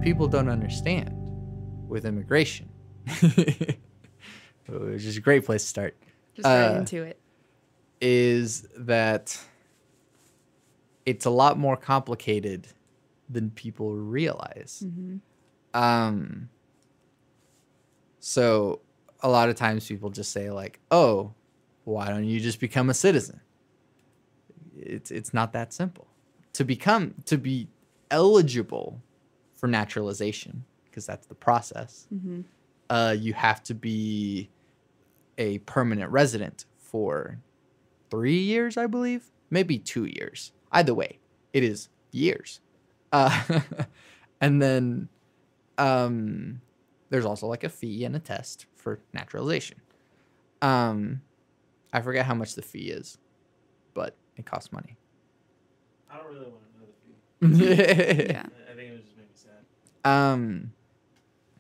people don't understand with immigration, which is a great place to start, Just right into it. is that it's a lot more complicated than people realize. So a lot of times people just say like, oh, why don't you just become a citizen? It's not that simple. To be eligible for naturalization, because that's the process, you have to be a permanent resident for 3 years, I believe. Maybe 2 years. Either way, it is years. And then there's also like a fee and a test for naturalization. I forget how much the fee is, but it costs money. I don't really want to know the fee. Yeah. I think it would just make me sad.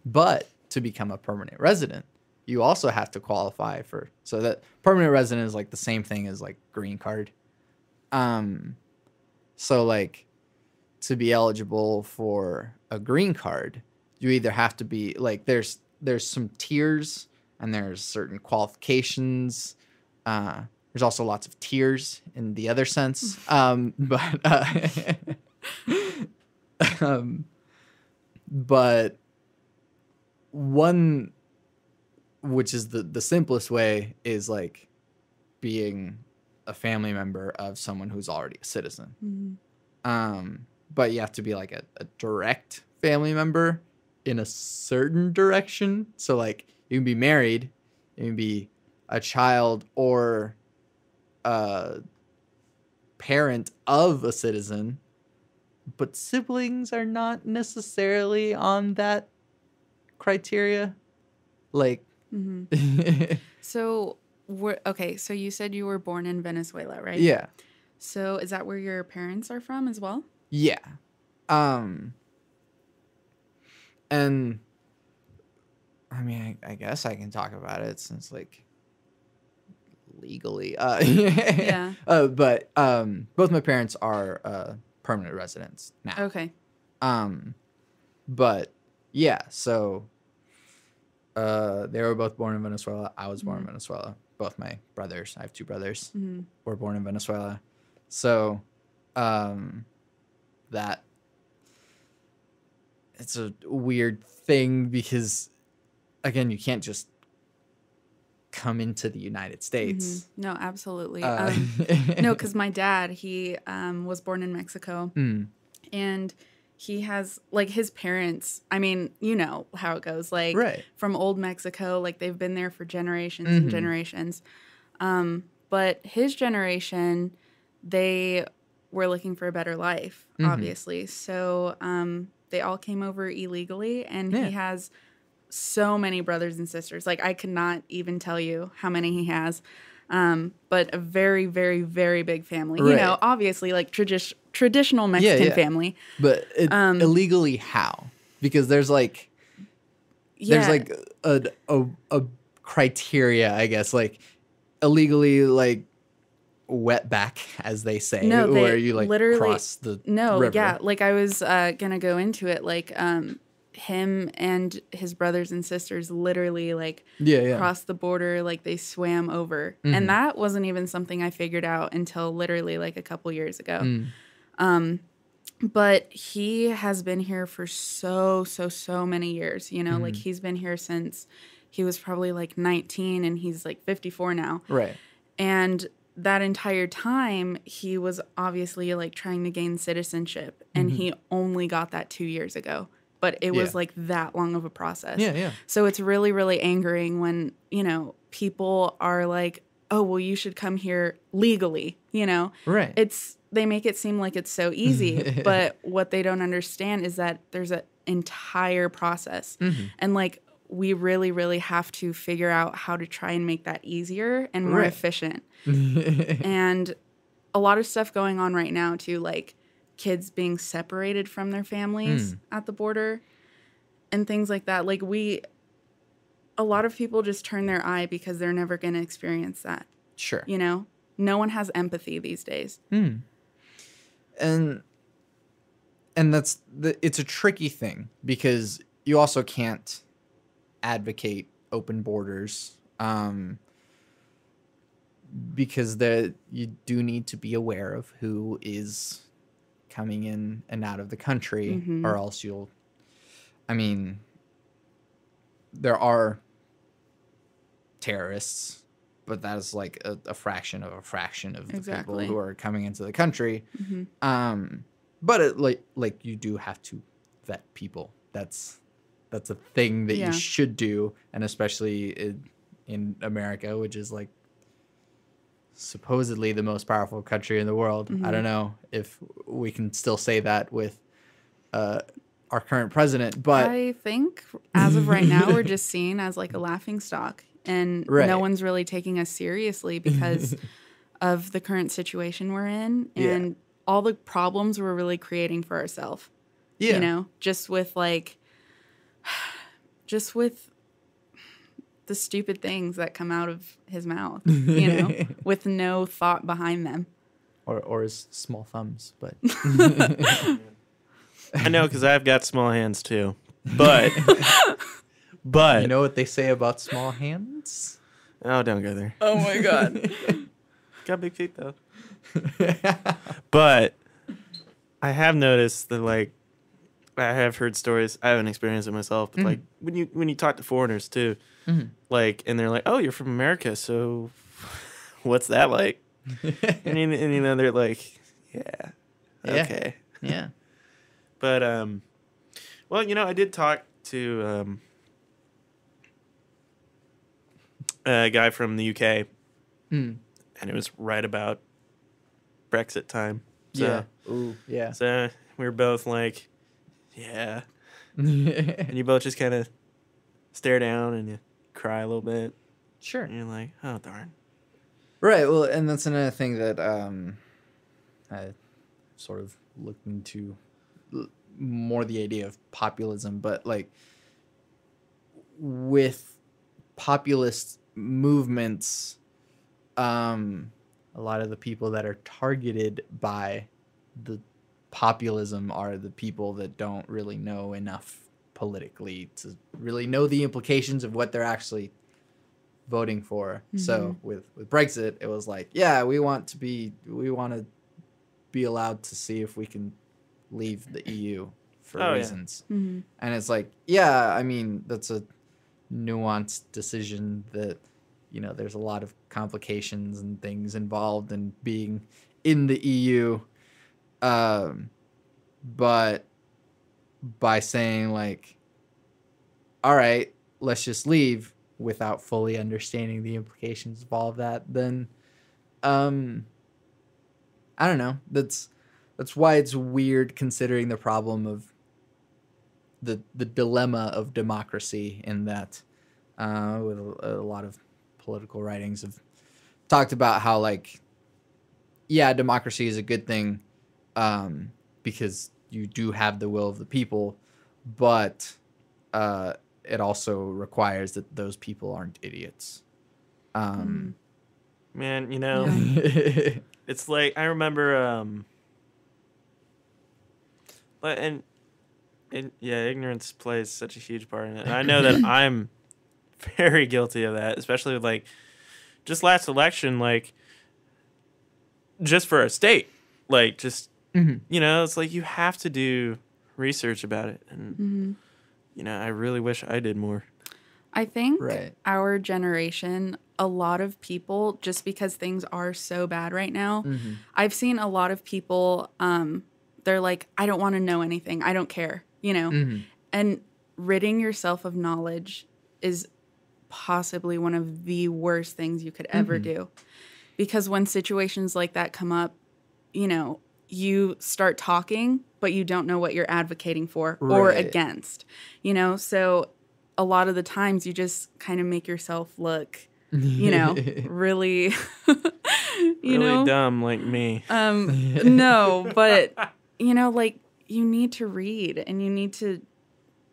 But to become a permanent resident, you also have to qualify for, so that permanent resident is like the same thing as like green card. So like to be eligible for a green card, you either have to be like, there's some tiers and there's certain qualifications. There's also lots of tiers in the other sense. But one, which is the simplest way, is like being a family member of someone who's already a citizen. But you have to be like a direct family member in a certain direction. So like you can be married, you can be a child or a parent of a citizen, but siblings are not necessarily on that criteria. Like, So so you said you were born in Venezuela, right? yeah. So is that where your parents are from as well? Yeah. And I mean, I guess I can talk about it since like legally, Yeah. But both my parents are permanent residents now. Okay. But yeah, so they were both born in Venezuela. I was born in Venezuela. Both my brothers, I have 2 brothers, were born in Venezuela. So that it's a weird thing because, again, you can't just come into the United States. No, absolutely. No, because my dad, he was born in Mexico, and he has, like, his parents, I mean, you know how it goes, like, from old Mexico, like, they've been there for generations and generations. But his generation, they were looking for a better life, obviously. So they all came over illegally, and he has so many brothers and sisters. Like, I could not even tell you how many he has. But a very, very, very big family. You know, obviously, like, traditional Mexican family. But illegally how? Because there's like there's like a criteria, I guess, like illegally, like wetback, as they say, where you like cross the river. Yeah, like I was gonna go into it, like him and his brothers and sisters literally like crossed the border, like they swam over, and that wasn't even something I figured out until literally like a couple years ago. But he has been here for so many years, you know, like he's been here since he was probably like 19 and he's like 54 now. Right. And that entire time he was obviously like trying to gain citizenship, and he only got that 2 years ago. But it was like that long of a process. Yeah. So it's really, really angering when, you know, people are like, oh, well, you should come here legally, you know? Right. They make it seem like it's so easy, but what they don't understand is that there's an entire process. And like, we really, really have to figure out how to try and make that easier and more efficient. And a lot of stuff going on right now too, like kids being separated from their families at the border and things like that. Like a lot of people just turn their eye because they're never going to experience that. Sure. You know, no one has empathy these days. And it's a tricky thing because you also can't advocate open borders, because you do need to be aware of who is coming in and out of the country, or else there are terrorists, but that is like a fraction of the people who are coming into the country. But you do have to vet people. That's a thing that you should do, and especially in America, which is like supposedly the most powerful country in the world. I don't know if we can still say that with our current president, but I think as of right now, we're just seen as like a laughing stock, and no one's really taking us seriously because of the current situation we're in and all the problems we're really creating for ourselves. You know, just with the stupid things that come out of his mouth, you know, with no thought behind them. Or his small thumbs, but I know, because I've got small hands too. But you know what they say about small hands? Oh, don't go there. Oh my God. Got big feet though. But I have noticed that, like, I have heard stories. I haven't experienced it myself, but like when you talk to foreigners too, like, and they're like, "Oh, you're from America, so what's that like?" and you know, they're like, "Yeah, okay, yeah." But well, you know, I did talk to a guy from the UK, and it was right about Brexit time. So, So we were both like, yeah. And you both just kind of stare down and you cry a little bit. Sure. And you're like, oh, darn. Right. Well, and that's another thing that I sort of looked into more the idea of populism, but like with populist movements, a lot of the people that are targeted by the populism are the people that don't really know enough politically to really know the implications of what they're actually voting for. So with Brexit, it was like, yeah, we want to be allowed to see if we can leave the EU for reasons. And it's like, yeah, I mean, that's a nuanced decision that, you know, there's a lot of complications and things involved in being in the EU. But by saying like, all right, let's just leave without fully understanding the implications of all of that, then I don't know. That's why it's weird considering the problem of the dilemma of democracy, in that with a lot of political writings have talked about how, like, yeah, democracy is a good thing because you do have the will of the people, but it also requires that those people aren't idiots. Man, you know, it's like, I remember, and ignorance plays such a huge part in it. And I know that I'm very guilty of that, especially with, like, just last election, like, just for a state, like, just, you know, it's like you have to do research about it. And, you know, I really wish I did more. I think our generation, a lot of people, just because things are so bad right now, I've seen a lot of people, they're like, I don't want to know anything. I don't care, you know? And ridding yourself of knowledge is possibly one of the worst things you could ever do. Because when situations like that come up, you know, you start talking, but you don't know what you're advocating for or against, you know? So a lot of the times you just kind of make yourself look, you know, really, really dumb like me. No, but, you know, like, you need to read and you need to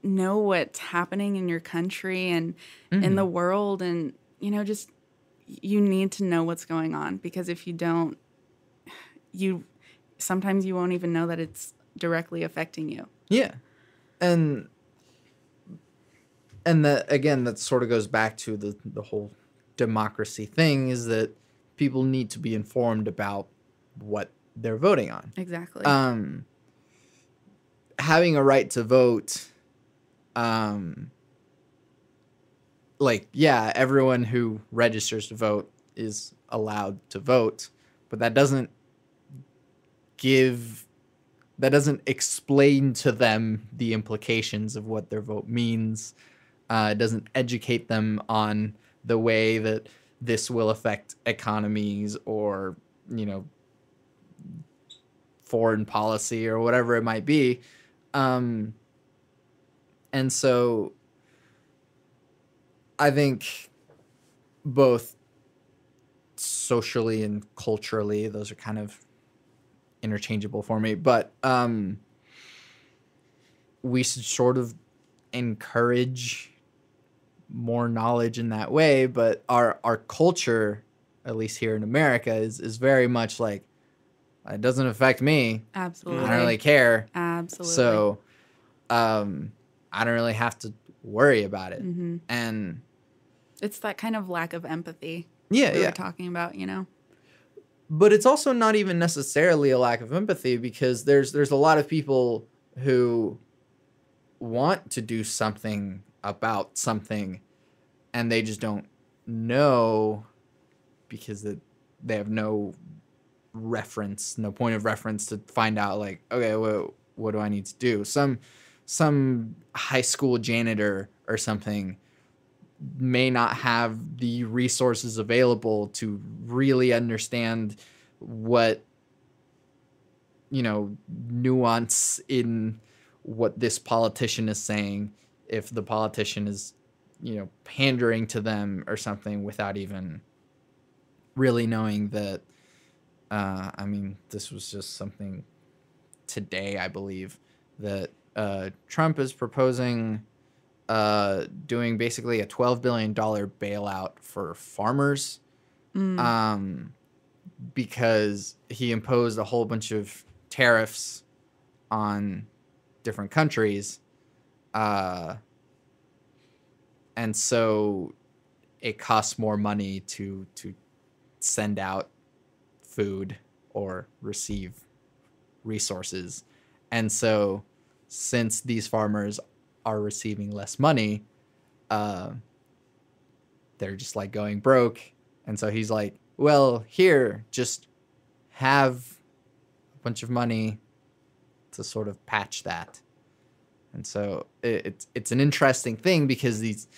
know what's happening in your country and in the world. And, you know, just, you need to know what's going on, because if you don't, sometimes you won't even know that it's directly affecting you. Yeah. And that, again, that sort of goes back to the whole democracy thing, is that people need to be informed about what they're voting on. Exactly. Having a right to vote, everyone who registers to vote is allowed to vote, but that doesn't explain to them the implications of what their vote means. It doesn't educate them on the way that this will affect economies or, foreign policy or whatever it might be. And so I think both socially and culturally, those are kind of interchangeable for me, but we should sort of encourage more knowledge in that way. But our culture, at least here in America, is very much like, it doesn't affect me. Absolutely. I don't really care. Absolutely. So I don't really have to worry about it. Mm-hmm. And it's that kind of lack of empathy we're talking about, But it's also not even necessarily a lack of empathy, because there's a lot of people who want to do something about something, and they just don't know because they have no point of reference to find out, like, okay, what do I need to do? Some high school janitor or something may not have the resources available to really understand what, nuance in what this politician is saying, if the politician is, pandering to them or something, without even really knowing that. This was just something today, I believe, that Trump is proposing doing basically a $12 billion bailout for farmers, because he imposed a whole bunch of tariffs on different countries. And so it costs more money to send out food or receive resources. And so since these farmers are receiving less money, they're just like going broke. And so he's like, well, here, just have a bunch of money to sort of patch that. And so it's an interesting thing, because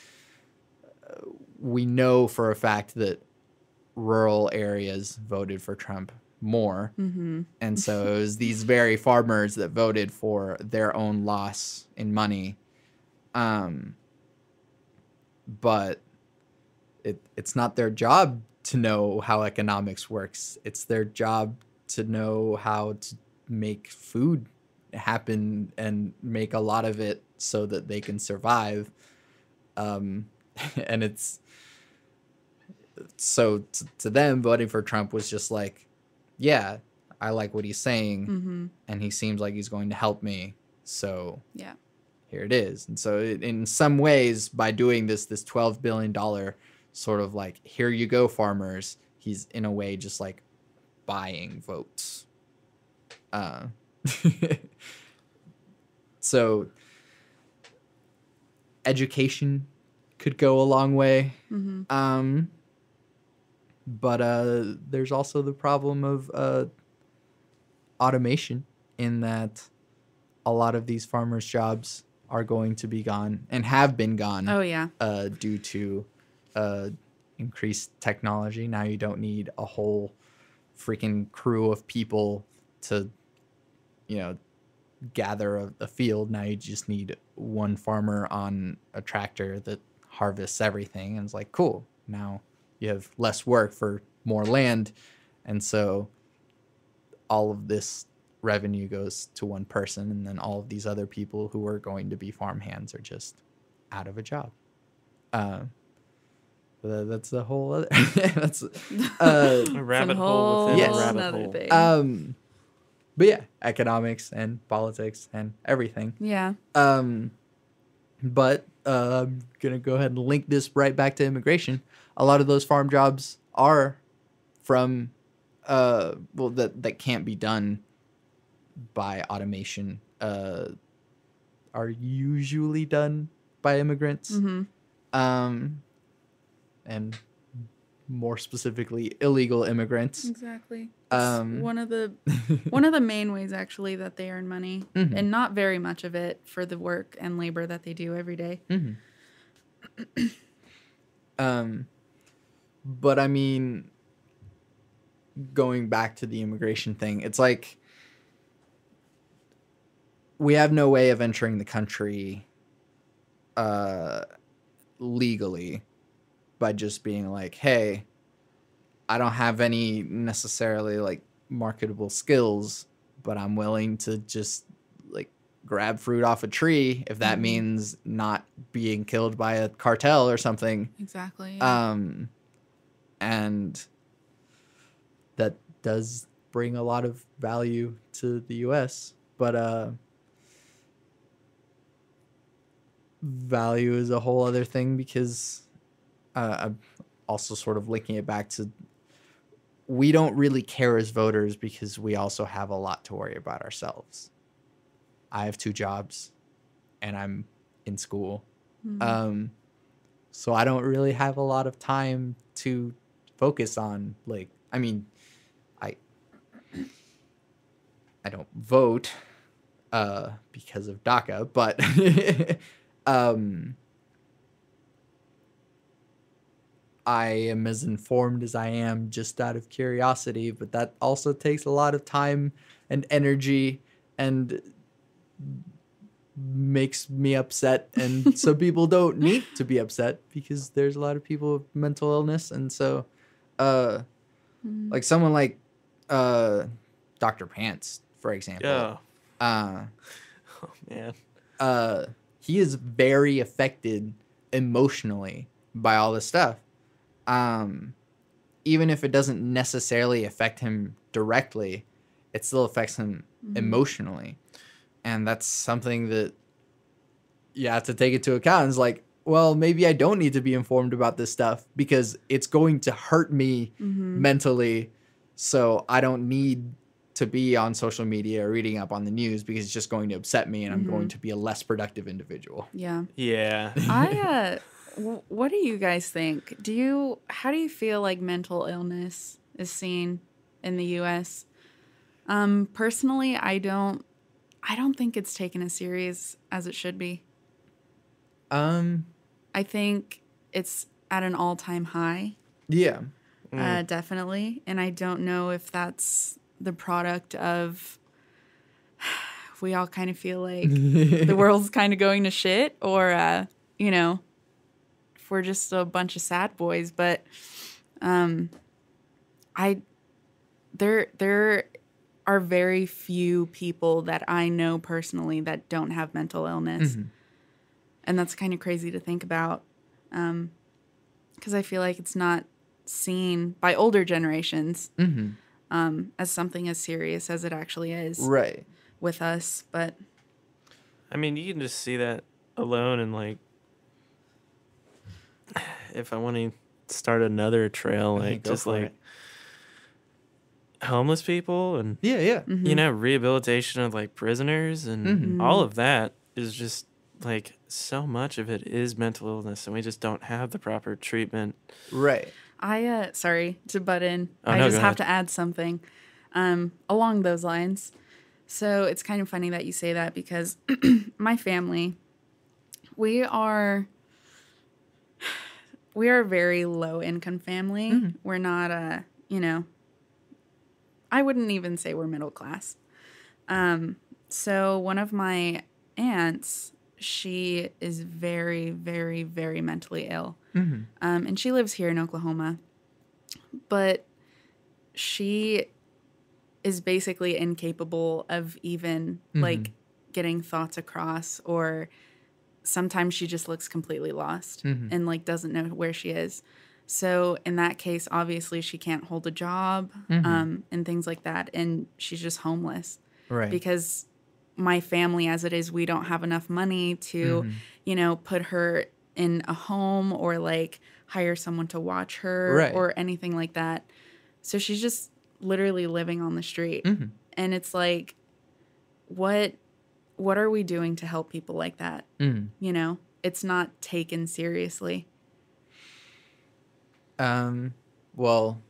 we know for a fact that rural areas voted for Trump more. Mm-hmm. And so it was these very farmers that voted for their own loss in money. But it's not their job to know how economics works. It's their job to know how to make food happen and make a lot of it so that they can survive. And it's so to them, voting for Trump was just like, yeah, I like what he's saying, and he seems like he's going to help me. So yeah, here it is. And so in some ways, by doing this $12 billion sort of like, here you go, farmers, he's in a way just like buying votes. So education could go a long way. But there's also the problem of automation, in that a lot of these farmers' jobs are going to be gone and have been gone. Oh, yeah. Due to increased technology. Now you don't need a whole freaking crew of people to, gather a field. Now you just need one farmer on a tractor that harvests everything. And it's like, cool. Now you have less work for more land. And so all of this revenue goes to one person, and then all of these other people who are going to be farm hands are just out of a job. That's the whole other that's a rabbit hole within a rabbit hole. Thing. But yeah, economics and politics and everything. Yeah. But I'm going to go ahead and link this right back to immigration. A lot of those farm jobs are from, that can't be done by automation, are usually done by immigrants. Mm-hmm. And more specifically, illegal immigrants. Exactly. One of the main ways actually that they earn money, mm-hmm. and not very much of it for the work and labor that they do every day. Mm-hmm. But I mean, going back to the immigration thing, it's like we have no way of entering the country legally by just being like, hey, I don't have any necessarily like marketable skills, but I'm willing to just like grab fruit off a tree if that means not being killed by a cartel or something. Exactly. Yeah. And that does bring a lot of value to the US, but value is a whole other thing, because I'm also sort of linking it back to, we don't really care as voters because we also have a lot to worry about ourselves. I have 2 jobs and I'm in school. Mm-hmm. So I don't really have a lot of time to focus on, like, I mean, I don't vote because of DACA, but I am as informed as I am just out of curiosity, but that also takes a lot of time and energy and makes me upset. And some people don't need to be upset because there's a lot of people with mental illness. And so, like someone like Dr. Pants, for example. Yeah. Oh, man. He is very affected emotionally by all this stuff. Even if it doesn't necessarily affect him directly, it still affects him emotionally. And that's something that you have to take into account. It's like, well, maybe I don't need to be informed about this stuff because it's going to hurt me mentally. So I don't need to be on social media or reading up on the news because it's just going to upset me and I'm going to be a less productive individual. Yeah. Yeah. What do you guys think? How do you feel like mental illness is seen in the US? Personally, I don't think it's taken as serious as it should be. I think it's at an all-time high. Yeah. Definitely. And I don't know if that's the product of we all kind of feel like the world's kind of going to shit, or if we're just a bunch of sad boys. But there are very few people that I know personally that don't have mental illness. And that's kind of crazy to think about, because I feel like it's not seen by older generations as something as serious as it actually is with us. But I mean, you can just see that alone, and like, if I want to start another trail, like just like homeless people and rehabilitation of like prisoners and all of that is just like, so much of it is mental illness, and we just don't have the proper treatment. Right. Sorry to butt in. Oh, I no, just have to add something along those lines. So it's kind of funny that you say that, because my family, we are a very low income family. We're not I wouldn't even say we're middle class. So one of my aunts, she is very, very, very mentally ill. And she lives here in Oklahoma. But she is basically incapable of even, like, getting thoughts across, or sometimes she just looks completely lost and, like, doesn't know where she is. So in that case, obviously she can't hold a job, and things like that. And she's just homeless. Right. Because my family, as it is, we don't have enough money to, you know, put her in a home or like hire someone to watch her or anything like that. So she's just literally living on the street. And it's like, what are we doing to help people like that? You know, it's not taken seriously. Well,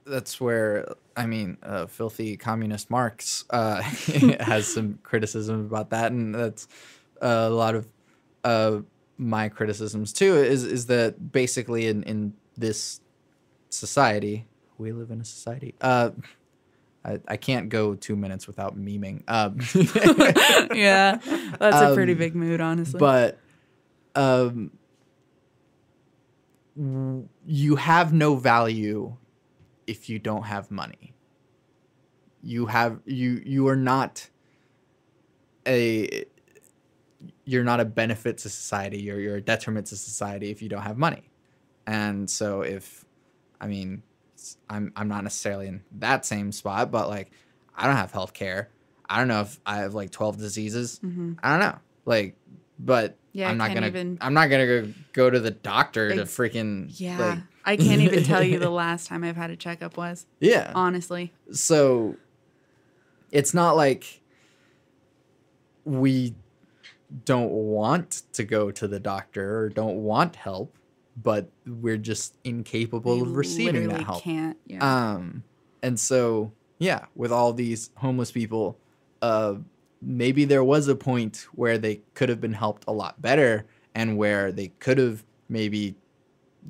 that's where, I mean, filthy communist Marx has some criticism about that, and that's a lot of my criticisms too. Is that basically in this society, we live in a society. I can't go 2 minutes without memeing. Yeah, that's a pretty big mood, honestly. But you have no value if you don't have money. You are not a benefit to society. You're a detriment to society if you don't have money. And so I'm not necessarily in that same spot, but like I don't have health care. I don't know if I have like 12 diseases. I don't know. Like, but yeah, I'm not gonna go to the doctor to freaking like, I can't even tell you the last time I've had a checkup was. Yeah. Honestly. So it's not like we don't want to go to the doctor or don't want help, but we're just incapable of receiving that help. Can't. Yeah. And so yeah, with all these homeless people, maybe there was a point where they could have been helped a lot better and where they could have maybe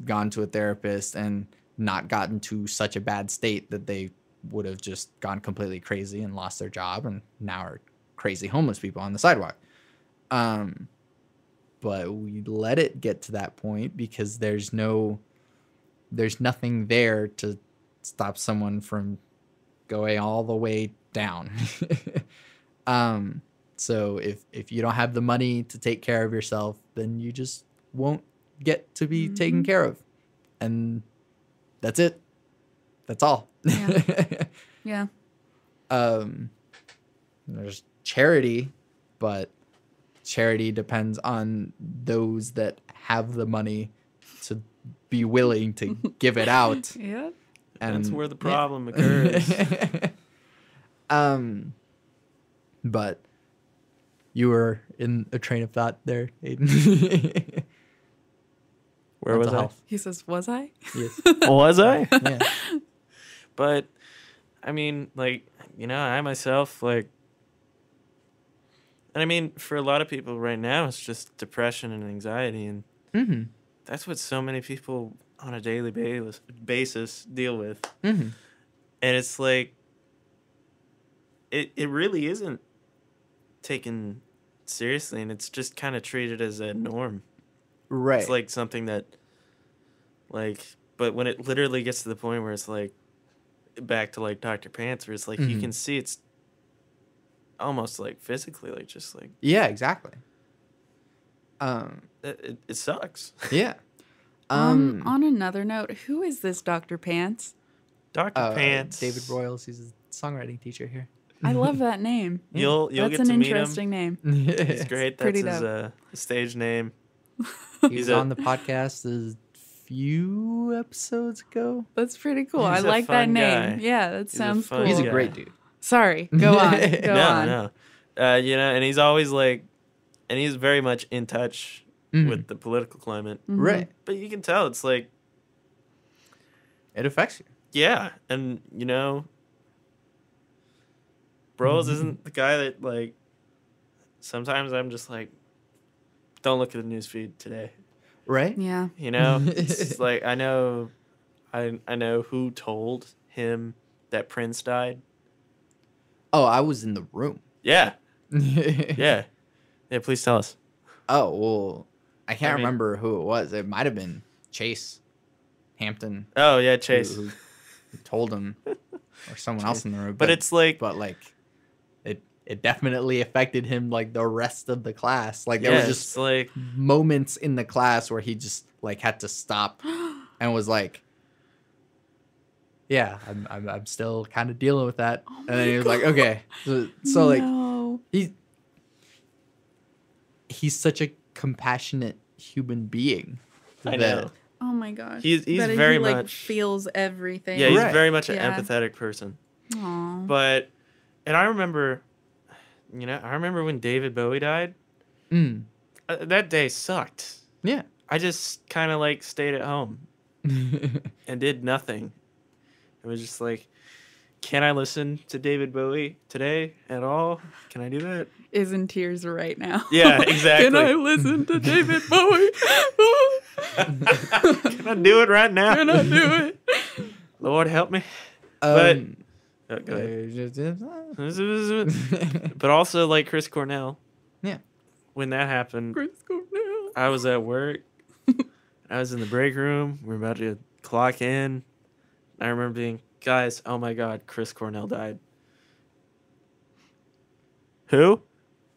gone to a therapist and not gotten to such a bad state that they would have just gone completely crazy and lost their job and now are crazy homeless people on the sidewalk. But we let it get to that point because there's nothing there to stop someone from going all the way down. So if you don't have the money to take care of yourself, then you just won't get to be taken care of. And that's it. That's all. Yeah. There's charity, but charity depends on those that have the money to be willing to give it out. Yeah. And that's where the problem occurs. But you were in a train of thought there, Aidan. Where was I? He says, was I? Yes. Was I? Yeah. But, I mean, like, you know, I myself, like, and I mean, for a lot of people right now, it's just depression and anxiety. And that's what so many people on a daily basis deal with. And it's like, it really isn't taken seriously, and it's just kind of treated as a norm. Right. It's like something that, like, but when it literally gets to the point where it's like, back to like Dr. Pants, where it's like you can see it's almost like physically, like just like. Yeah, exactly. It sucks. Yeah. On another note, who is this Dr. Pants? Dr. Pants. David Royals, he's a songwriting teacher here. I love that name. You'll That's get to meet him. That's an interesting name. He's great. That's Pretty his stage name. He was on the podcast a few episodes ago. That's pretty cool. He's I like that fun name. guy. Yeah, that sounds cool. He's a great dude. Sorry, go on. Go on. No. You know, and he's always like, and he's very much in touch with the political climate. Right. But you can tell it's like, it affects you. Yeah, and you know, Bros isn't the guy that like. Sometimes I'm just like, don't look at the news feed today. Right. Yeah. You know, it's like I know who told him that Prince died. Oh, I was in the room. Yeah. Yeah. Please tell us. Oh well, I can't remember who it was. It might have been Chase Hampton. Oh yeah, Chase. Who told him, or someone else in the room. But it's like, it definitely affected him like the rest of the class. Like there was just like moments in the class where he just like had to stop and was like, yeah, I'm still kind of dealing with that. Oh And then he was God. like, okay. So No. like he's such a compassionate human being. I know. Oh my gosh. He's that very he, like, much feels everything. Yeah, he's Right. very much an Yeah. empathetic person. Aww. And I remember, when David Bowie died. That day sucked. Yeah. I just kind of like stayed at home and did nothing. It was just like, can I listen to David Bowie today at all? Can I do that? Is in tears right now. Yeah, exactly. Can I listen to David Bowie? Can I do it right now? Can I do it? Lord help me. Go ahead. But also like Chris Cornell. Yeah. When that happened, Chris Cornell. I was at work. I was in the break room. We were about to clock in. I remember being, guys, oh my God, Chris Cornell died. Who?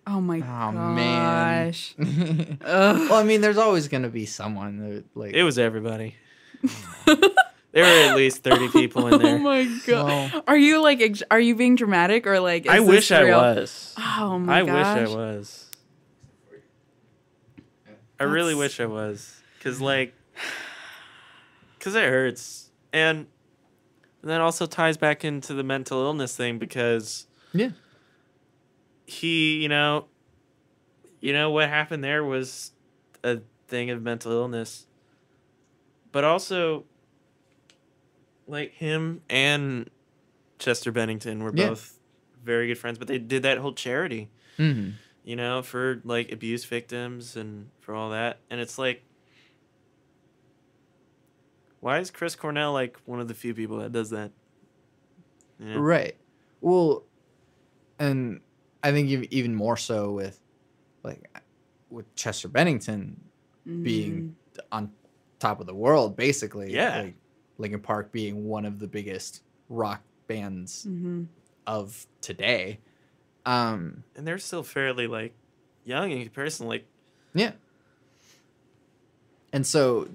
Oh my gosh. Man. Well, I mean, there's always gonna be someone that, like. It was everybody. There were at least 30 people in there. Oh my God. Well, Are you like, are you being dramatic or like, I wish I was. Oh my gosh. I wish I was. I really wish I was. Because it hurts. And that also ties back into the mental illness thing because yeah. He, what happened there was a thing of mental illness. But also, like, him and Chester Bennington were both very good friends, but they did that whole charity, for, like, abuse victims and for all that. And it's like, why is Chris Cornell, like, one of the few people that does that? You know? Right. Well, and I think even more so with Chester Bennington being on top of the world, basically. Yeah. Like Linkin Park being one of the biggest rock bands of today. And they're still fairly, like, young in comparison. Like, yeah. And so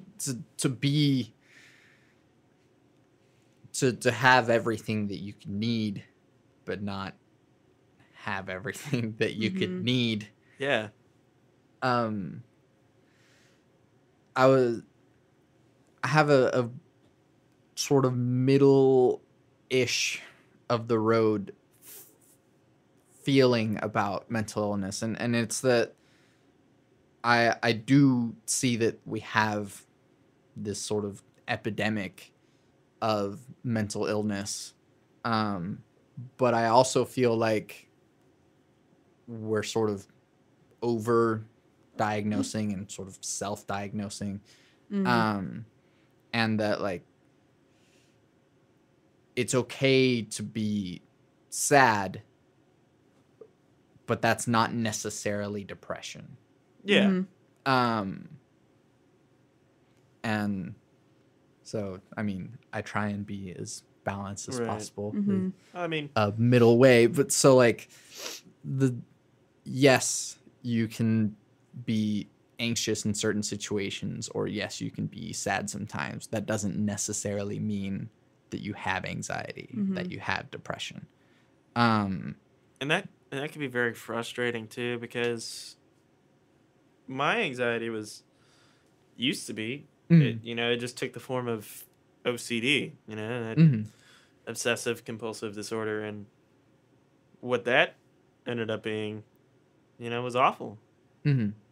to have everything that you can need, but not have everything that you could need. Yeah. I have a sort of middle-ish of the road feeling about mental illness, and it's that I do see that we have this sort of epidemic of mental illness, but I also feel like we're sort of over diagnosing and sort of self-diagnosing, and that, like, it's okay to be sad, but that's not necessarily depression. Yeah. And so, I mean, I try and be as balanced as possible. I mean, a middle way, but so, like, yes, you can be anxious in certain situations, or yes, you can be sad sometimes. That doesn't necessarily mean that you have anxiety, that you have depression. And that can be very frustrating too, because my anxiety used to be, it just took the form of OCD, obsessive compulsive disorder, and what that ended up being, was awful.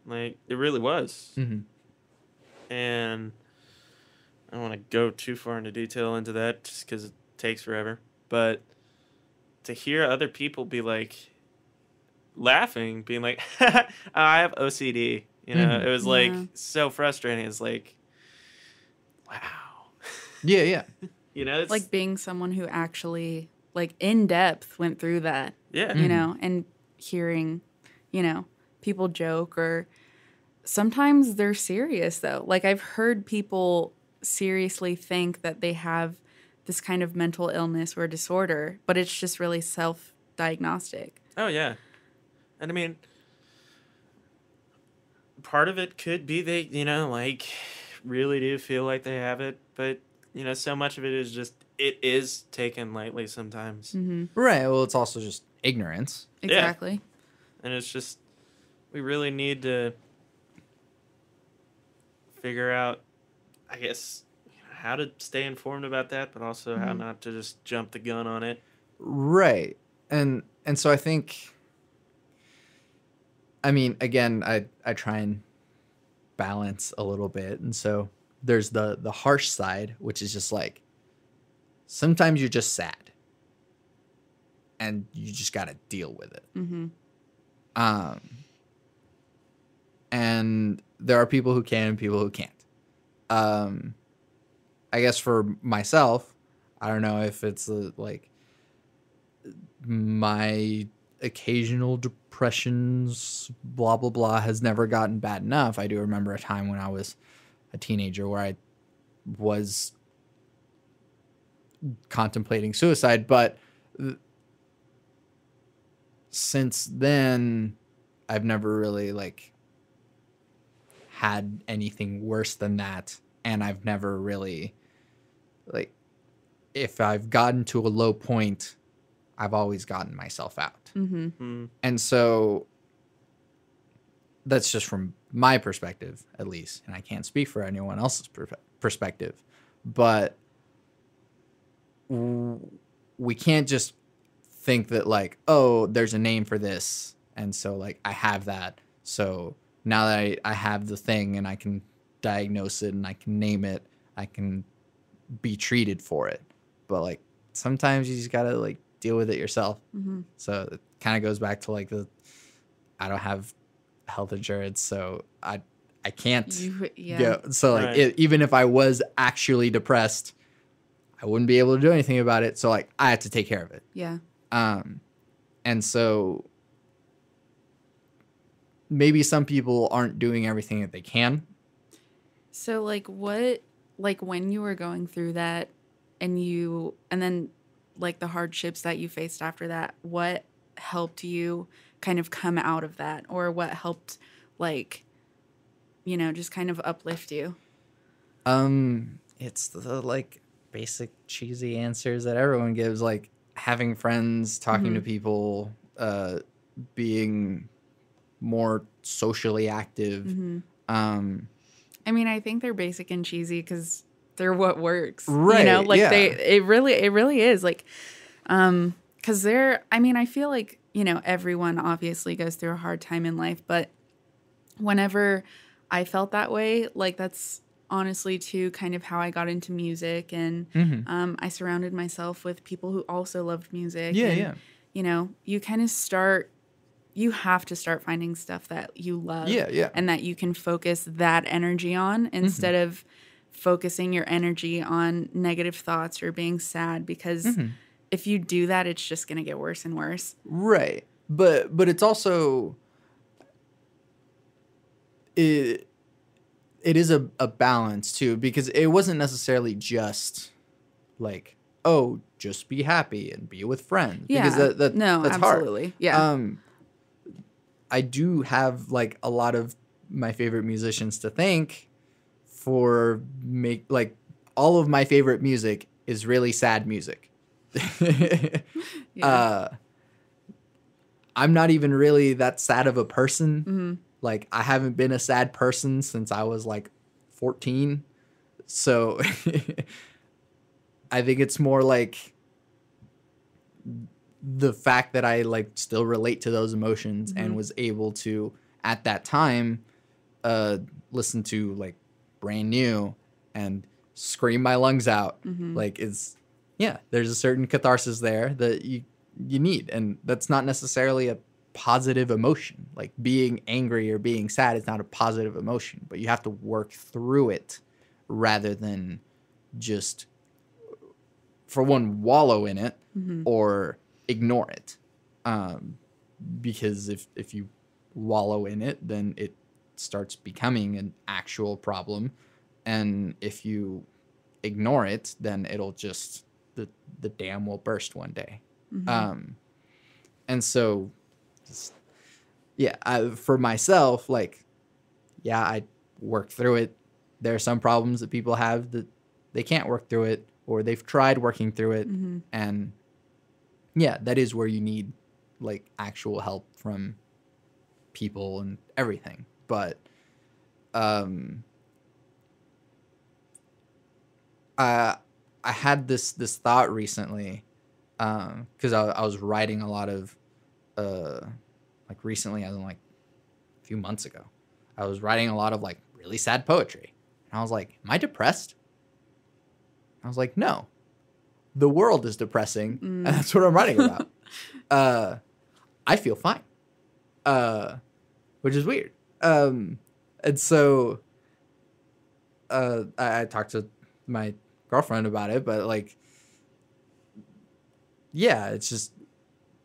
Like, it really was. And I don't want to go too far into detail into that just because it takes forever. But to hear other people be like, laughing, being like, I have OCD, it was like so frustrating. It's like, wow. Yeah. It's like being someone who actually, like, in depth went through that. Yeah. And hearing, people joke, or sometimes they're serious though. Like, I've heard people seriously think that they have this kind of mental illness or disorder, but it's just really self-diagnostic. Oh, yeah. And I mean, part of it could be they, like, really do feel like they have it, but so much of it is just it is taken lightly sometimes. Mm-hmm. Right. Well, it's also just ignorance. Exactly. Yeah. And it's just we really need to figure out, I guess, how to stay informed about that, but also how not to just jump the gun on it. Right. And so I think, I mean, again, I try and balance a little bit. And so there's the harsh side, which is just like, sometimes you're just sad and you just got to deal with it. Mm-hmm. And there are people who can and people who can't. I guess for myself, I don't know if it's like my occasional depressions, blah, blah, blah, has never gotten bad enough. I do remember a time when I was a teenager where I was contemplating suicide, but since then, I've never really like had anything worse than that, and I've never really like, if I've gotten to a low point, I've always gotten myself out. Mm-hmm. And so that's just from my perspective, at least, and I can't speak for anyone else's perspective, but we can't just think that like, oh, there's a name for this, and so like I have that, so now that I have the thing and I can diagnose it and I can name it, I can be treated for it. But like sometimes you just gotta like deal with it yourself. Mm-hmm. So it kind of goes back to like I don't have health insurance, so I can't go. So like even if I was actually depressed, I wouldn't be able to do anything about it. So like I had to take care of it. Yeah. And so maybe some people aren't doing everything that they can. So like when you were going through that and then like the hardships that you faced after that, what helped you kind of come out of that, or what helped like, just kind of uplift you? It's the like basic cheesy answers that everyone gives, like having friends, talking to people, being more socially active. I mean, I think they're basic and cheesy because they're what works, right? It really is like, because I feel like, everyone obviously goes through a hard time in life, but whenever I felt that way, like that's honestly too kind of how I got into music, and I surrounded myself with people who also loved music. You have to start finding stuff that you love, and that you can focus that energy on instead of focusing your energy on negative thoughts or being sad, because if you do that, it's just going to get worse and worse. Right. But it's also it is a balance too, because it wasn't necessarily just like, oh, just be happy and be with friends. Yeah. Because that's absolutely hard. Yeah. I do have like a lot of my favorite musicians to thank for all of my favorite music is really sad music. I'm not even really that sad of a person. Like I haven't been a sad person since I was like 14. So I think it's more like the fact that I like still relate to those emotions and was able to at that time listen to like Brand New and scream my lungs out. Like there's a certain catharsis there that you need, and that's not necessarily a positive emotion. Like being angry or being sad is not a positive emotion, but you have to work through it rather than just, for one, wallow in it or ignore it. Because if you wallow in it, then it starts becoming an actual problem, and if you ignore it, then it'll just the dam will burst one day. And so for myself, like I worked through it, there are some problems that people have that they can't work through it, or they've tried working through it. And yeah, that is where you need like actual help from people and everything. But I had this thought recently, because I was writing a lot of like recently, as in like a few months ago, I was writing a lot of like really sad poetry, and I was like, am I depressed? I was like, no, the world is depressing, and that's what I'm writing about. I feel fine, which is weird. And so I talked to my girlfriend about it, but like, yeah, it's just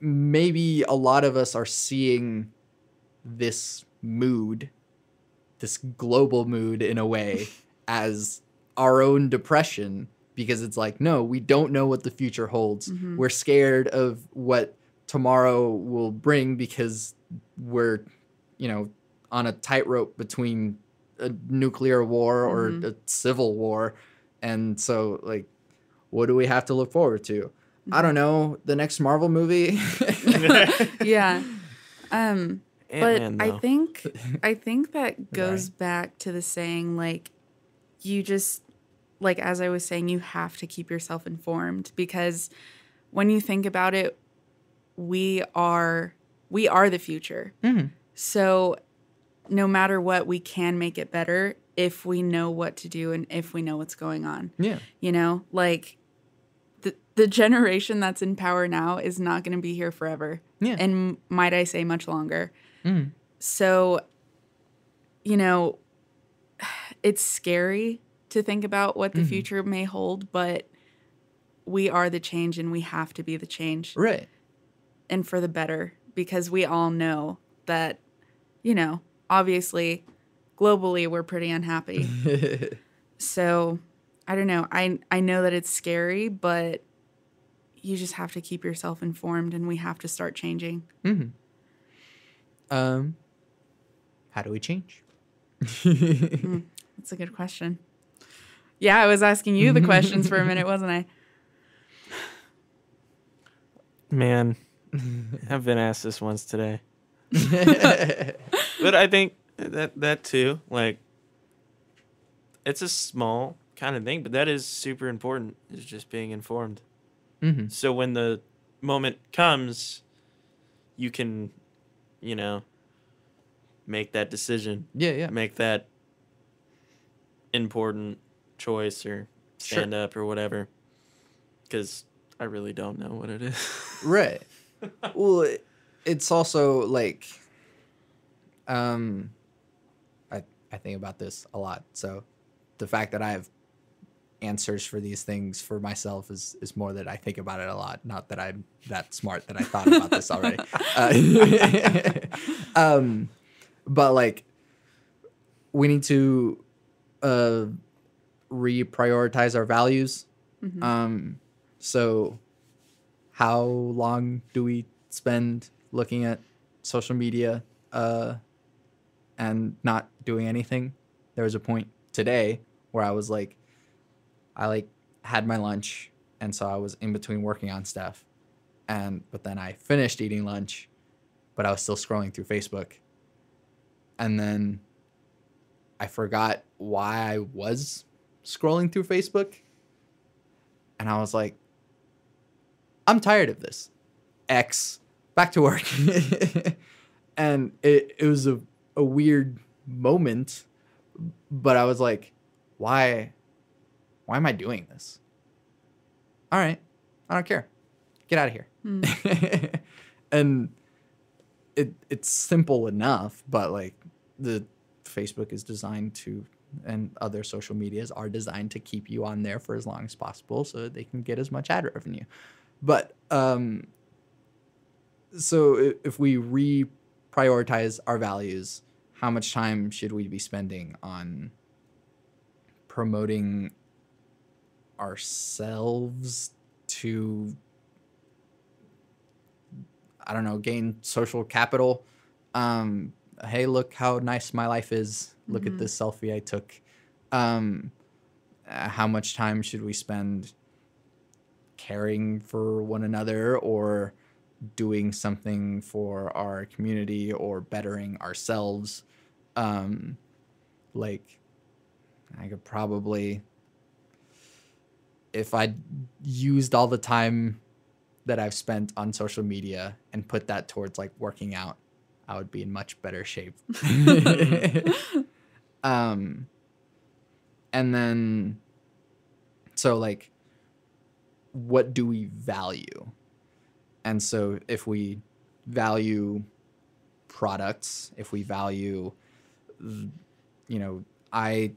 maybe a lot of us are seeing this mood, this global mood in a way, as our own depression, because it's like, no, we don't know what the future holds. We're scared of what tomorrow will bring because we're, on a tightrope between a nuclear war or a civil war. And so, like, what do we have to look forward to? I don't know, the next Marvel movie. Yeah. Ant-Man, but though. I think that goes back to the saying, like, you just, like, as I was saying, you have to keep yourself informed, because when you think about it, we are the future. So no matter what, we can make it better if we know what to do and if we know what's going on. Yeah. Like the generation that's in power now is not going to be here forever. Yeah. And might I say much longer. So, it's scary to think about what the future may hold, but we are the change and we have to be the change. Right. And for the better, because we all know that, obviously, globally, we're pretty unhappy. So, I don't know. I know that it's scary, but you just have to keep yourself informed, and we have to start changing. How do we change? That's a good question. Yeah, I was asking you the questions for a minute, wasn't I? Man, I've been asked this once today. But I think that too, like, it's a small kind of thing, but that is super important, is just being informed. So when the moment comes, you can, make that decision. Yeah. Make that important choice or stand up or whatever. Because I really don't know what it is. Right. Well, it's also like, I think about this a lot. So the fact that I have answers for these things for myself is more that I think about it a lot. Not that I'm that smart that I thought about this already. But like, we need to reprioritize our values. So how long do we spend looking at social media and not doing anything? There was a point today where I was like, I had my lunch, and so I was in between working on stuff, but then I finished eating lunch, but I was still scrolling through Facebook, and then I forgot why I was scrolling through Facebook, and I was like, I'm tired of this. X, back to work. And it was a weird moment, but I was like, why am I doing this? All right, I don't care. Get out of here. And it's simple enough, but like, the Facebook is designed to, and other social medias are designed to keep you on there for as long as possible so that they can get as much ad revenue. But so if we reprioritize our values, how much time should we be spending on promoting ourselves to, I don't know, gain social capital? Hey, look how nice my life is. Look at this selfie I took. How much time should we spend caring for one another or doing something for our community or bettering ourselves? Like, I could probably, if I used all the time that I've spent on social media and put that towards like working out, I would be in much better shape. And then, so like, what do we value? And so if we value products, if we value, I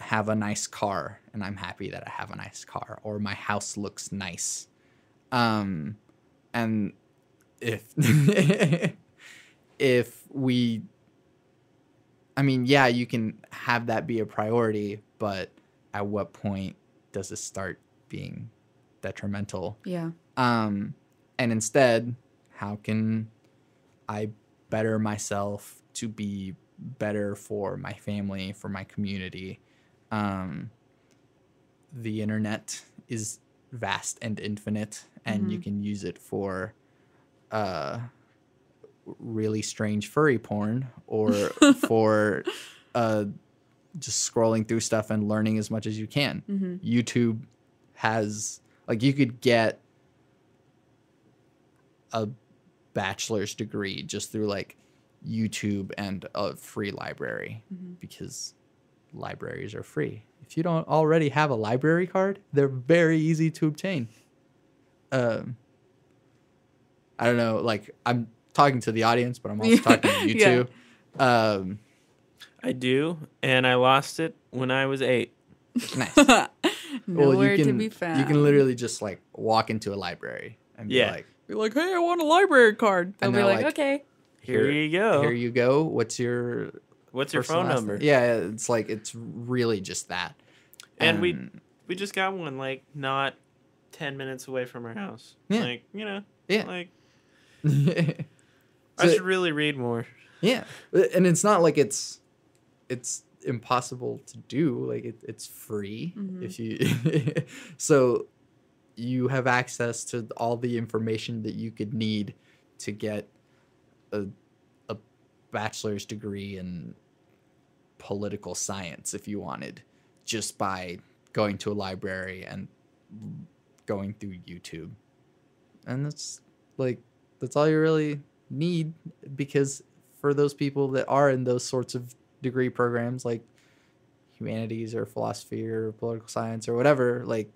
have a nice car and I'm happy that I have a nice car, or my house looks nice. And if, yeah, you can have that be a priority, but at what point does it start being detrimental? Yeah. And instead, how can I better myself to be better for my family, for my community? The internet is vast and infinite, and you can use it for really strange furry porn, or for just scrolling through stuff and learning as much as you can. YouTube has, like, you could get a bachelor's degree just through like YouTube and a free library, because libraries are free. If you don't already have a library card, they're very easy to obtain. I don't know, like, I'm talking to the audience, but I'm also talking to you too. I do, and I lost it when I was 8. Nice. Nowhere to be found. You can literally just like walk into a library and be like, hey, I want a library card. They'll be like, okay. Here you go. Here you go. What's your phone number? Yeah, it's like, it's really just that. And we just got one, like, not 10 minutes away from our house. Yeah. Like, like, So, I should really read more. Yeah. And it's not like it's impossible to do. Like, it's free if you so you have access to all the information that you could need to get a bachelor's degree in political science if you wanted, just by going to a library and going through YouTube. And that's all you really need, because for those people that are in those sorts of degree programs, like humanities or philosophy or political science or whatever, like,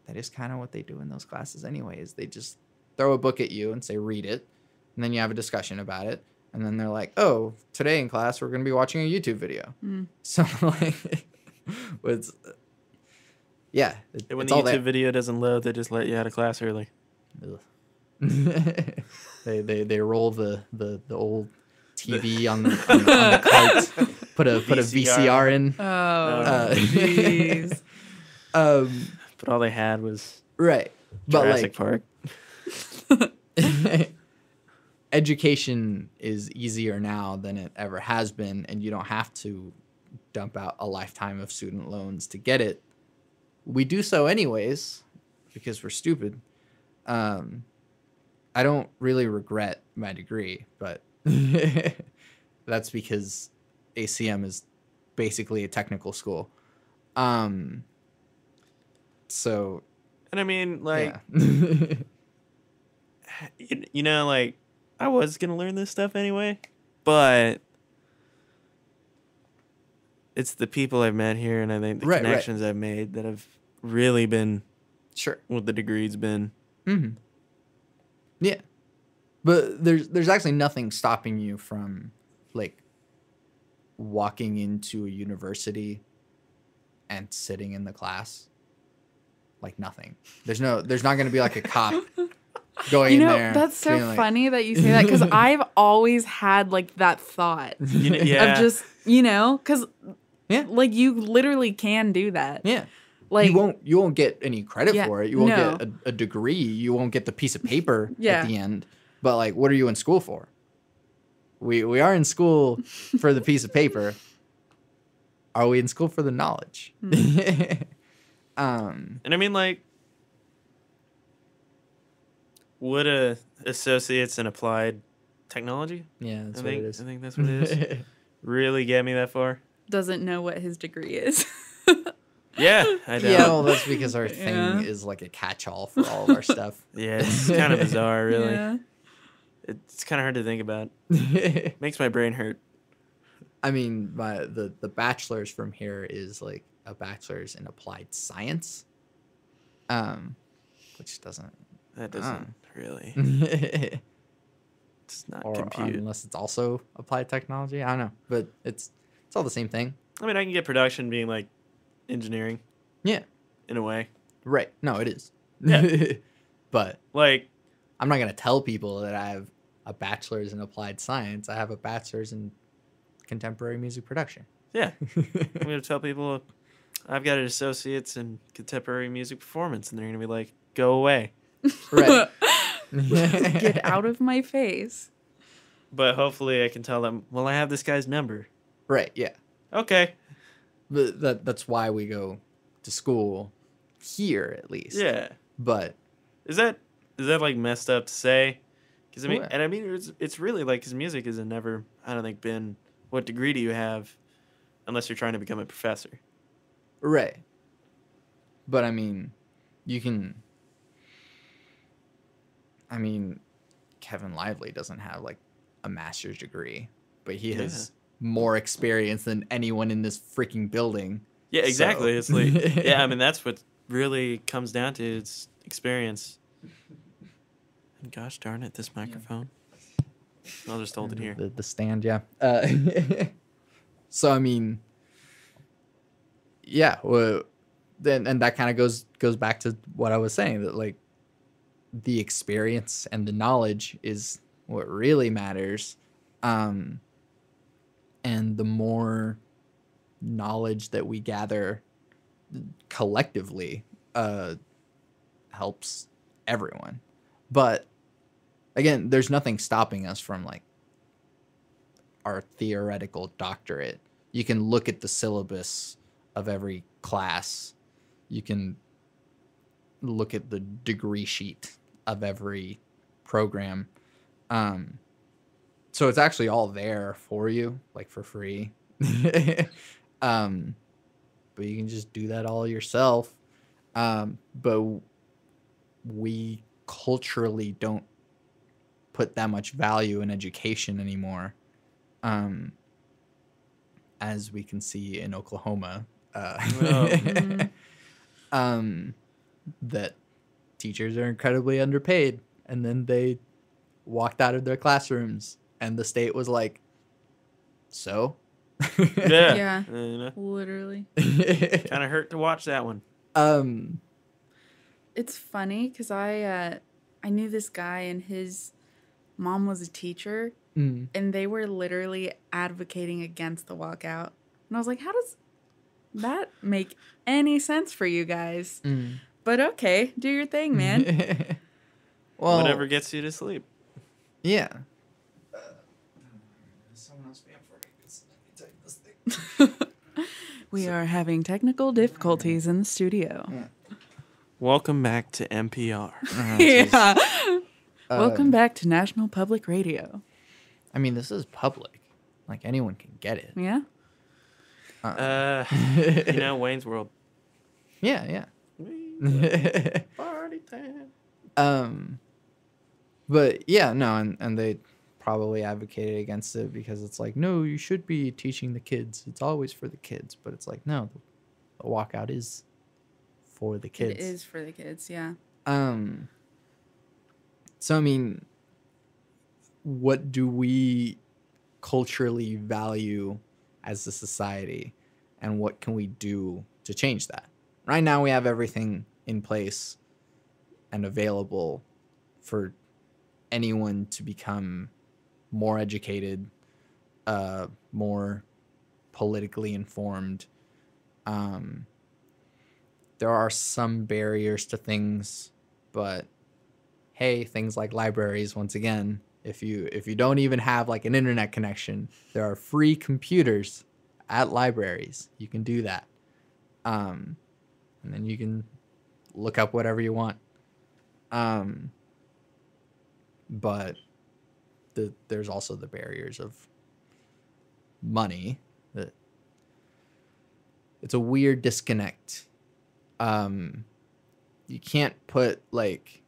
that is kind of what they do in those classes anyways. They just throw a book at you and say, read it, and then you have a discussion about it, and then they're like, oh, today in class we're going to be watching a YouTube video. So like, when the YouTube video doesn't load, they just let you out of class early. They roll the old TV on the cart, put a VCR in. Oh, jeez. But all they had was Jurassic Park. Education is easier now than it ever has been, and you don't have to dump out a lifetime of student loans to get it. We do so anyways because we're stupid. I don't really regret my degree, but that's because ACM is basically a technical school. So, and I mean, like, yeah. Like, I was going to learn this stuff anyway, but it's the people I've met here, and I think the connections I've made that have really been what the degree's been. Mm-hmm. Yeah. But there's actually nothing stopping you from, like, walking into a university and sitting in the class. Like, nothing. There's not going to be like a cop going in there. That's so funny that you say that, because I've always had like that thought of just, because like, you literally can do that. Yeah. Like, you won't get any credit for it. You won't get a degree. You won't get the piece of paper at the end. But like, what are you in school for? We are in school for the piece of paper. are we in school for the knowledge? And I mean, like, would a associates in applied technology? Yeah, that's what it is. I think that's what it is. Really get me that far? Doesn't know what his degree is. Yeah, I don't. Yeah, well, that's because our thing is like a catch-all for all of our stuff. Yeah, it's kind of bizarre, really. Yeah. It's kind of hard to think about. Makes my brain hurt. I mean, the bachelor's from here is like a bachelor's in applied science, which doesn't. That doesn't really. It's not or compute. Unless it's also applied technology. I don't know, but it's all the same thing. I mean, I can get production being like engineering. Yeah. In a way. Right. No, it is. Yeah. But like, I'm not gonna tell people that I have a bachelor's in applied science. I have a bachelor's in contemporary music production. Yeah. I'm gonna tell people I've got an associate's in contemporary music performance, and they're gonna be like, "Go away." Right. Get out of my face. But hopefully, I can tell them. Well, I have this guy's number. Right. Yeah. Okay. But that's why we go to school here, at least. Yeah. But is that like messed up to say? Because I mean, what? and I mean, it's really like, because music has never, I don't think, been. What degree do you have, unless you're trying to become a professor? Right. But I mean, you can. I mean, Kevin Lively doesn't have like a master's degree, but he has more experience than anyone in this freaking building. Yeah, exactly. So. It's like, yeah, I mean, that's what really comes down to, it's experience. And gosh darn it, this microphone. I'll just hold it here. The stand, yeah. So I mean, yeah. Well, then and that kind of goes back to what I was saying, that like the experience and the knowledge is what really matters. And the more knowledge that we gather collectively helps everyone. But again, there's nothing stopping us from like our theoretical doctorate. You can look at the syllabus of every class. You can look at the degree sheet of every program. So it's actually all there for you, like for free. But you can just do that all yourself. But we culturally don't put that much value in education anymore, as we can see in Oklahoma. That teachers are incredibly underpaid, and then they walked out of their classrooms, and the state was like, "So." Yeah. Literally. Kind of hurt to watch that one. It's funny because I knew this guy, and his mom was a teacher, and they were literally advocating against the walkout. And I was like, how does that make any sense for you guys? But okay, do your thing, man. Well, whatever gets you to sleep. Yeah. Someone else paying for me. Let me take this thing. We are having technical difficulties in the studio. Yeah. Welcome back to NPR. Yeah. Welcome back to National Public Radio. I mean, this is public. Like, anyone can get it. Yeah. Wayne's World. Yeah. Party time. But yeah, no, and they probably advocated against it because it's like, no, you should be teaching the kids. It's always for the kids. But it's like, no, the walkout is for the kids. It is for the kids, yeah. So I mean, what do we culturally value as a society, and what can we do to change that? Right now we have everything in place and available for anyone to become more educated, more politically informed. There are some barriers to things, but hey, things like libraries, once again, if you don't even have like an internet connection, there are free computers at libraries. You can do that. And then you can look up whatever you want. But there's also the barriers of money. That it's a weird disconnect. You can't put like,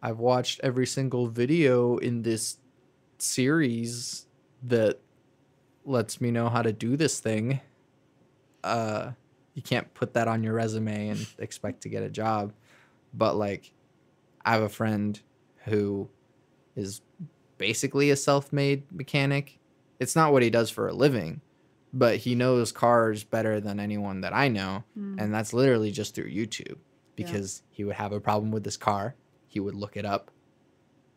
I've watched every single video in this series that lets me know how to do this thing. You can't put that on your resume and expect to get a job. But like, I have a friend who is basically a self-made mechanic. It's not what he does for a living, but he knows cars better than anyone that I know. And that's literally just through YouTube, because he would have a problem with his car. He would look it up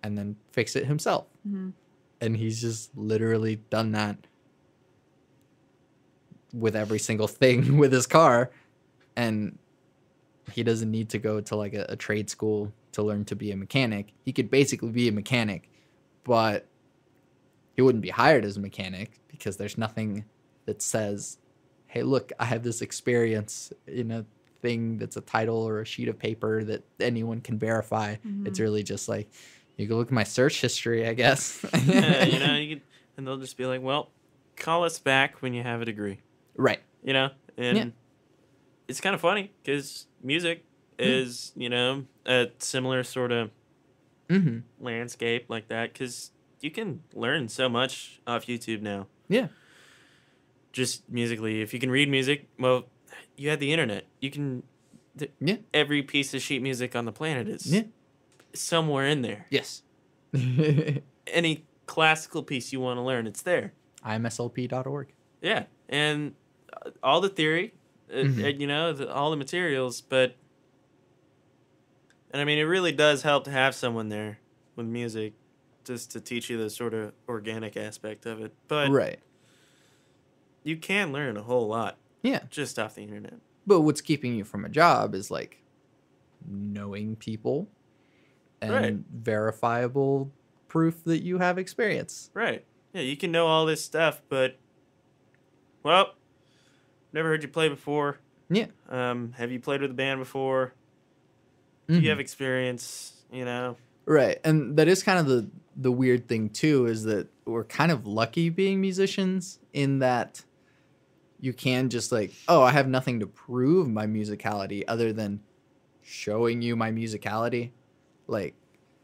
and then fix it himself. And he's just literally done that with every single thing with his car. And he doesn't need to go to like a trade school to learn to be a mechanic. He could basically be a mechanic, but he wouldn't be hired as a mechanic because there's nothing that says, hey, look, I have this experience in a thing that's a title or a sheet of paper that anyone can verify. It's really just like, you can look at my search history, I guess. Yeah, you know, and they'll just be like, well, call us back when you have a degree. Right. You know, and it's kind of funny because music is, you know, a similar sort of landscape like that, because you can learn so much off YouTube now. Yeah. Just musically. If you can read music, well, you have the internet. You can... Every piece of sheet music on the planet is somewhere in there. Yes. Any classical piece you want to learn, it's there. imslp.org. Yeah. And all the theory, you know, all the materials, but... And I mean, it really does help to have someone there with music just to teach you the sort of organic aspect of it. But you can learn a whole lot just off the internet. But what's keeping you from a job is like knowing people and verifiable proof that you have experience. Right. Yeah, you can know all this stuff, but, well, never heard you play before. Yeah. Have you played with a band before? Do you have experience, you know? Right. And that is kind of the weird thing, too, is that we're kind of lucky being musicians in that you can just like, oh, I have nothing to prove my musicality other than showing you my musicality. Like,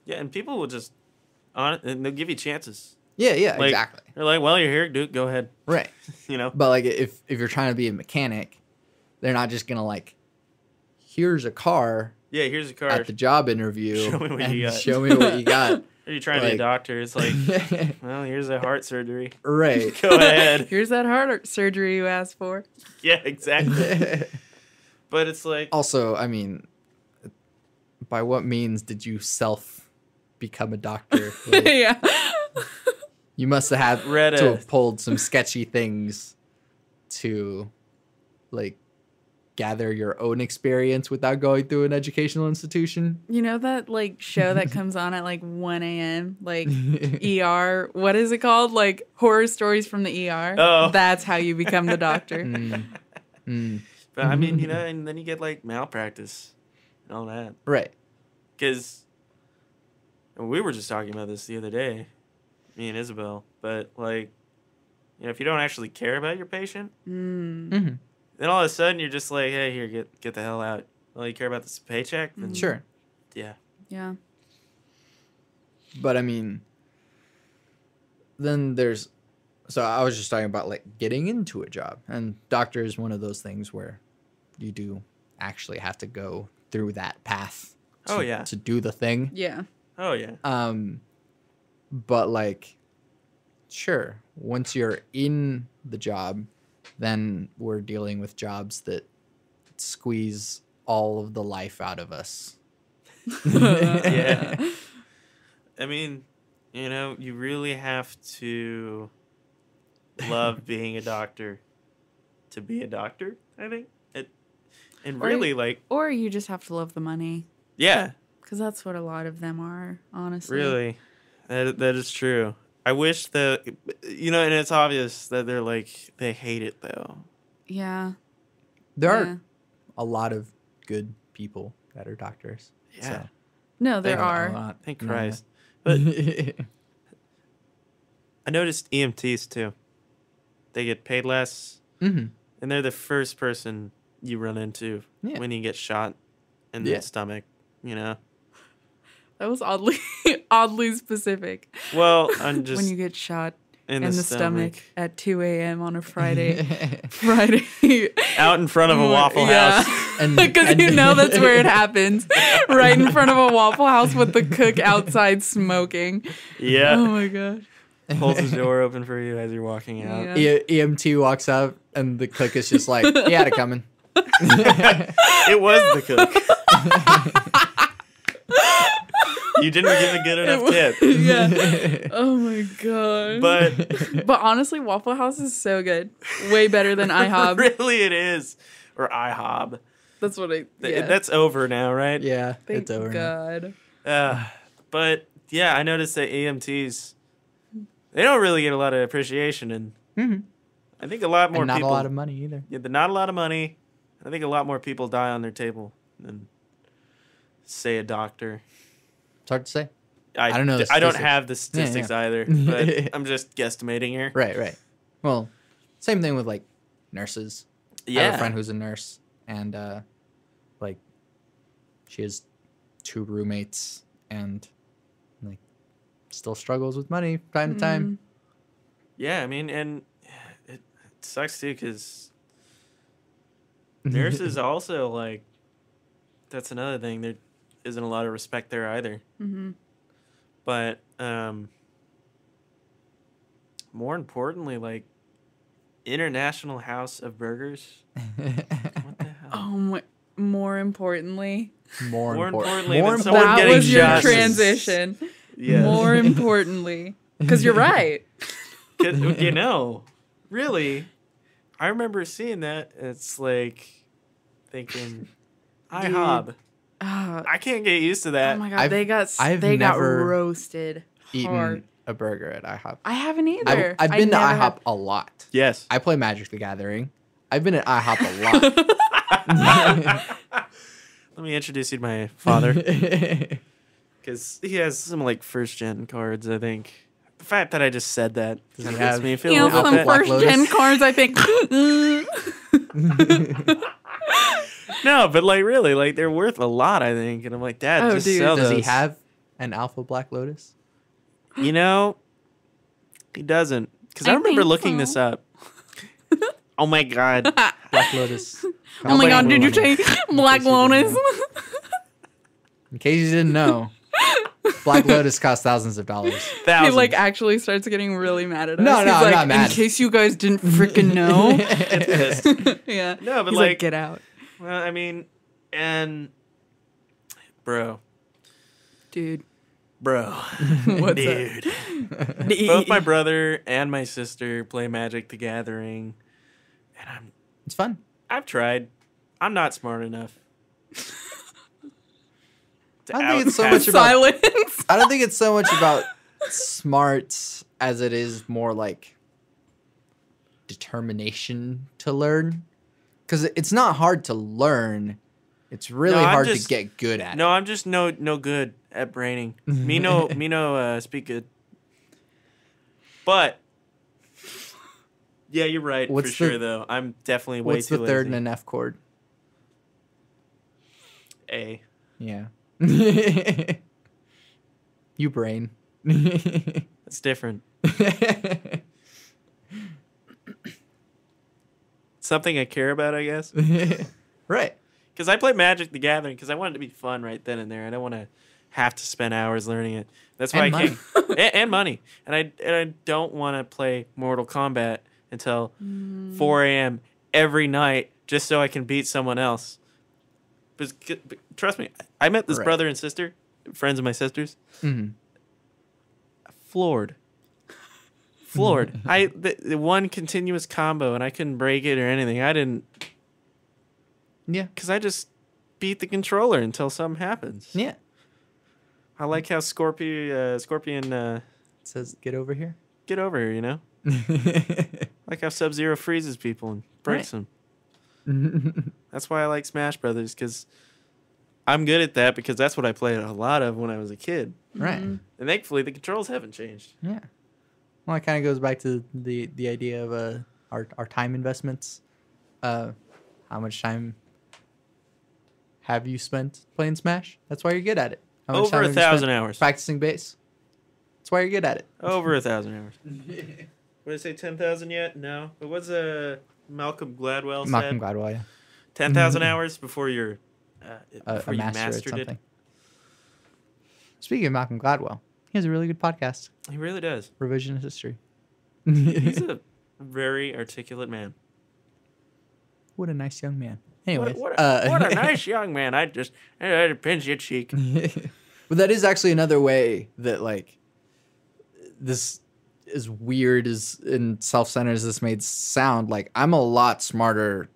yeah, and people will just, and they'll give you chances. Yeah, like, exactly. They're like, well, you're here, dude, go ahead. Right. You know? But like, if you're trying to be a mechanic, they're not just going to like, here's a car. Yeah, here's a car. At the job interview. Show me what you got. Show me what you got. Are you trying to be a doctor? It's like, well, here's a heart surgery. Right. Go ahead. Here's that heart surgery you asked for. Yeah, exactly. But it's like... Also, I mean, by what means did you become a doctor? Like, yeah. You must have had to have pulled some sketchy things to, like, gather your own experience without going through an educational institution. You know that like show that comes on at like 1 a.m. like ER? What is it called? Like horror stories from the ER. Oh, that's how you become the doctor. But I mean, you know, and then you get like malpractice and all that, right? Because we were just talking about this the other day, me and Isabel. But like, you know, if you don't actually care about your patient. Then all of a sudden you're just like, hey, here, get the hell out. Well, you care about this paycheck? Then sure. Yeah. Yeah. But I mean, then so I was just talking about like getting into a job, and doctor is one of those things where you do actually have to go through that path. To do the thing. Yeah. Oh yeah. But like, sure, once you're in the job, then we're dealing with jobs that squeeze all of the life out of us. Yeah. I mean, you know, you really have to love being a doctor to be a doctor, I think. Or you just have to love the money. Yeah. Because that's what a lot of them are, honestly. Really. That is true. I wish and it's obvious that they're like, they hate it though. Yeah. There are a lot of good people that are doctors. Yeah. So No, there are. Thank Christ. But I noticed EMTs too. They get paid less, and they're the first person you run into when you get shot in the stomach. You know. That was oddly specific. Well, I'm just when you get shot in the stomach at 2 a.m. on a Friday, out in front of a Waffle House, because you know that's where it happens, right in front of a Waffle House with the cook outside smoking. Yeah. Oh my gosh. Holds the door open for you as you're walking out. EMT walks up and the cook is just like, he had it coming. It was the cook. You didn't give a good enough tip. Yeah. Oh my god. But honestly, Waffle House is so good. Way better than IHOB. Really, it is. Or IHOB. That's what That's over now, right? Yeah, Thank it's over God. But yeah, I noticed that EMTs, they don't really get a lot of appreciation, and I think a lot more and not people. Not a lot of money either. Yeah, not a lot of money. I think a lot more people die on their table than, say, a doctor. It's hard to say. I don't know. I don't have the statistics either, but I'm just guesstimating here. Right. Well, same thing with like nurses. Yeah. I have a friend who's a nurse, and like she has 2 roommates, and like still struggles with money from time to time. Yeah, I mean, and it sucks too because nurses also like. That's another thing. There isn't a lot of respect there either. Mm-hmm. But more importantly, like International House of Burgers. What the hell? Oh, more importantly. More importantly, that was your transition. Yeah. More importantly, because you're right. You know, really, I remember seeing that. It's like thinking, IHOB. I can't get used to that. Oh my god, they got roasted eaten hard. A burger at IHOP. I haven't either. I've been to IHOP a lot. Yes. I play Magic the Gathering. I've been at IHOP a lot. Let me introduce you to my father. Because he has some like first gen cards, I think. The fact that I just said that makes me feel a little some first gen cards, I think. No, but like really, like they're worth a lot, I think. And I'm like, Dad, just sell those. Does he have an Alpha Black Lotus? You know, he doesn't. Because I remember looking this up. Oh my god, Black Lotus. Oh my god, did you say Black Lotus? In case you didn't know, Black Lotus costs thousands of dollars. He like actually starts getting really mad at us. No, He's I'm like, not mad. In case you guys didn't freaking know. It's pissed. Yeah. No, but He's like, get out. Well, I mean, and bro. Dude. Bro. What's Dude. Both my brother and my sister play Magic the Gathering. And it's fun. I've tried. I'm not smart enough. I don't think it's so much about silence. I don't think it's so much about smart as it is more like determination to learn. Because it's not hard to learn. It's really hard to get good at it. No, I'm just no good at braining. Me no speak good. But yeah, you're right for sure though. I'm definitely way too lazy. What's the third in an F chord? A. Yeah. You brain. It's different. Something I care about, I guess. Right. Because I play Magic the Gathering because I want it to be fun right then and there. I don't want to have to spend hours learning it. That's why I can't. And money. And I don't want to play Mortal Kombat until 4 a.m. every night just so I can beat someone else. But trust me, I met this brother and sister, friends of my sister's. Mm-hmm. Floored. The one continuous combo and I couldn't break it or anything. I didn't. Yeah. Because I just beat the controller until something happens. Yeah. I like how Scorpion says, "Get over here." Get over here, you know. Like how Sub-Zero freezes people and breaks them. That's why I like Smash Brothers, because I'm good at that, because that's what I played a lot of when I was a kid. Right. And thankfully, the controls haven't changed. Yeah. Well, it kind of goes back to the idea of our time investments. How much time have you spent playing Smash? That's why you're good at it. How much Over time have you 1,000 spent hours. practicing bass. That's why you're good at it. Over 1,000 hours. What did I say, 10,000 yet? No. It was Malcolm Gladwell said. Malcolm Gladwell, yeah. 10,000 hours before you're A you master at mastered something. it. Speaking of Malcolm Gladwell, he has a really good podcast, He really does. Revisionist History. He's a very articulate man. What a nice young man. Anyways, What a nice young man. I had to pinch your cheek. But that is actually another way that, like, this, as weird as and self-centered as this may sound, like, I'm a lot smarter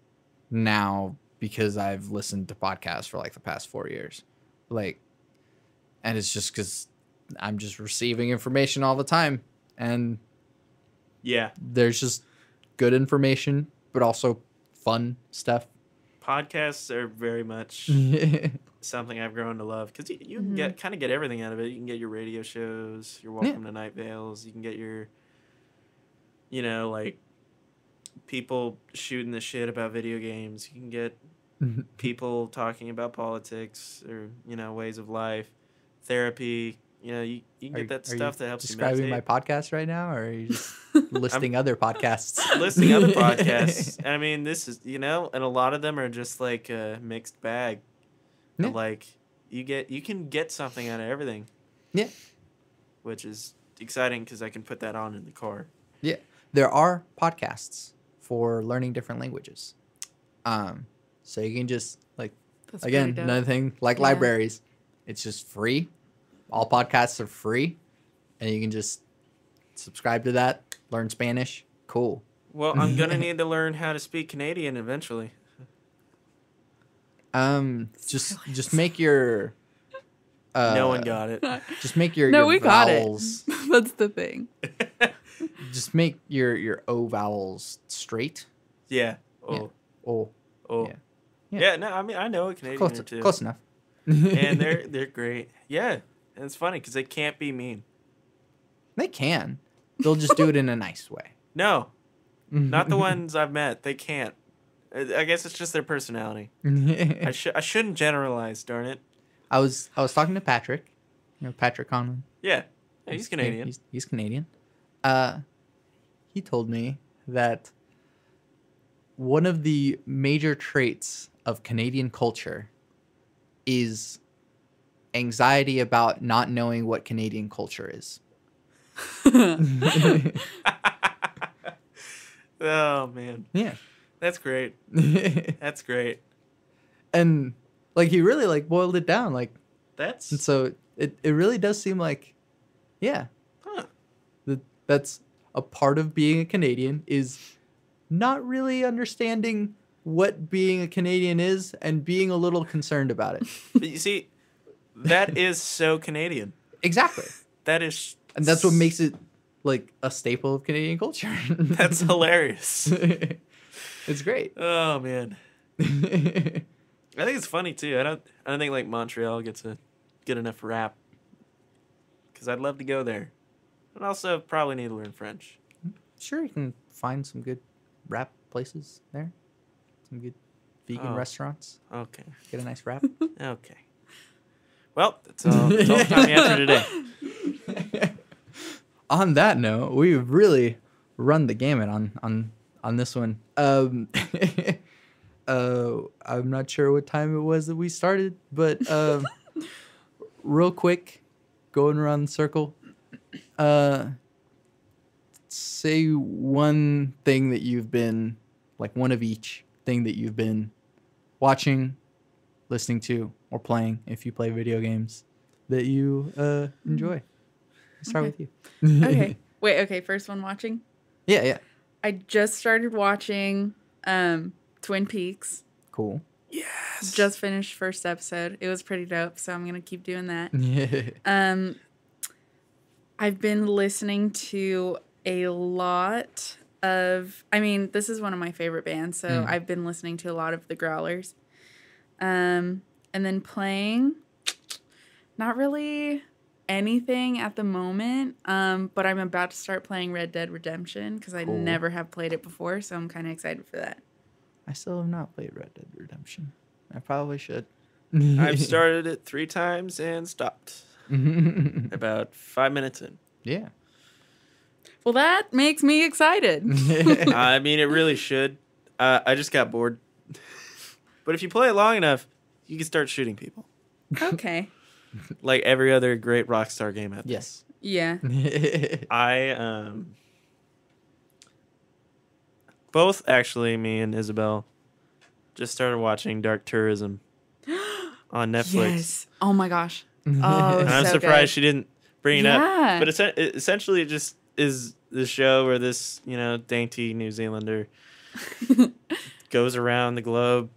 now because I've listened to podcasts for like the past 4 years. Like, and it's just because I'm just receiving information all the time. And Yeah. there's just good information, but also fun stuff. Podcasts are very much something I've grown to love, because you can get everything out of it. You can get your radio shows, your Welcome to Night Vales. You can get your, like, people shooting the shit about video games. You can get people talking about politics or, ways of life, therapy. You can get that stuff that helps you meditate. Describing my podcast right now, or are you just listing other podcasts? Listing other podcasts. I mean, this is, and a lot of them are just like a mixed bag. Yeah. Like, you can get something out of everything. Yeah. Which is exciting, because I can put that on in the car. Yeah. There are podcasts for learning different languages. So you can just, like, That's again, pretty dope. another thing, like libraries, it's just free. All podcasts are free, and you can just subscribe to that, learn Spanish. Cool. Well, I'm going to need to learn how to speak Canadian eventually. Just make your No one got it. just make your No, your we vowels. got it. That's the thing. Just make your O vowels straight. Yeah. Yeah. Oh. Oh. Yeah. Yeah. No, I mean, I know a Canadian Close, or two. close enough. And they're great. Yeah. And it's funny, because they can't be mean. They can. They'll just do it in a nice way. No. Not the ones I've met. They can't. I guess it's just their personality. I shouldn't generalize, darn it. I was talking to Patrick. Patrick Conlon. Yeah. He's Canadian. He's Canadian. He told me that one of the major traits of Canadian culture is anxiety about not knowing what Canadian culture is. Oh, man. Yeah. That's great. That's great. And, like, he really, like, boiled it down. Like, That's... and so it really does seem like, yeah, Huh. that's a part of being a Canadian, is not really understanding what being a Canadian is and being a little concerned about it. But you see, that is so Canadian. Exactly. That is... And that's what makes it, like, a staple of Canadian culture. That's hilarious. It's great. Oh, man. I think it's funny, too. I don't think, like, Montreal gets a good enough rap, because I'd love to go there. And also probably need to learn French. Sure, you can find some good rap places there. Some good vegan restaurants. Okay. Get a nice wrap. Okay. Well, that's all the time we have for today. On that note, we've really run the gamut on this one. I'm not sure what time it was that we started, but real quick, going around the circle. Say one thing that you've been, like, one of each thing that you've been watching, listening to, or playing, if you play video games, that you enjoy. Let's start with you. Okay. Wait, okay. First one watching? Yeah. I just started watching Twin Peaks. Cool. Yes. Just finished first episode. It was pretty dope, so I'm going to keep doing that. Yeah. I've been listening to a lot of, I mean, this is one of my favorite bands, so I've been listening to a lot of the Growlers. And then playing, not really anything at the moment, but I'm about to start playing Red Dead Redemption because I never have played it before, so I'm kind of excited for that. I still have not played Red Dead Redemption. I probably should. I've started it 3 times and stopped. About 5 minutes in. Yeah. Well, that makes me excited. I mean, it really should. I just got bored. But if you play it long enough, you can start shooting people. Okay. Like every other great Rockstar game out there. Yes. Yeah. Both actually, me and Isabel, just started watching Dark Tourism on Netflix. Yes. Oh my gosh. Oh, and I'm so surprised good. she didn't bring it up. But essentially, it just is the show where this, dainty New Zealander goes around the globe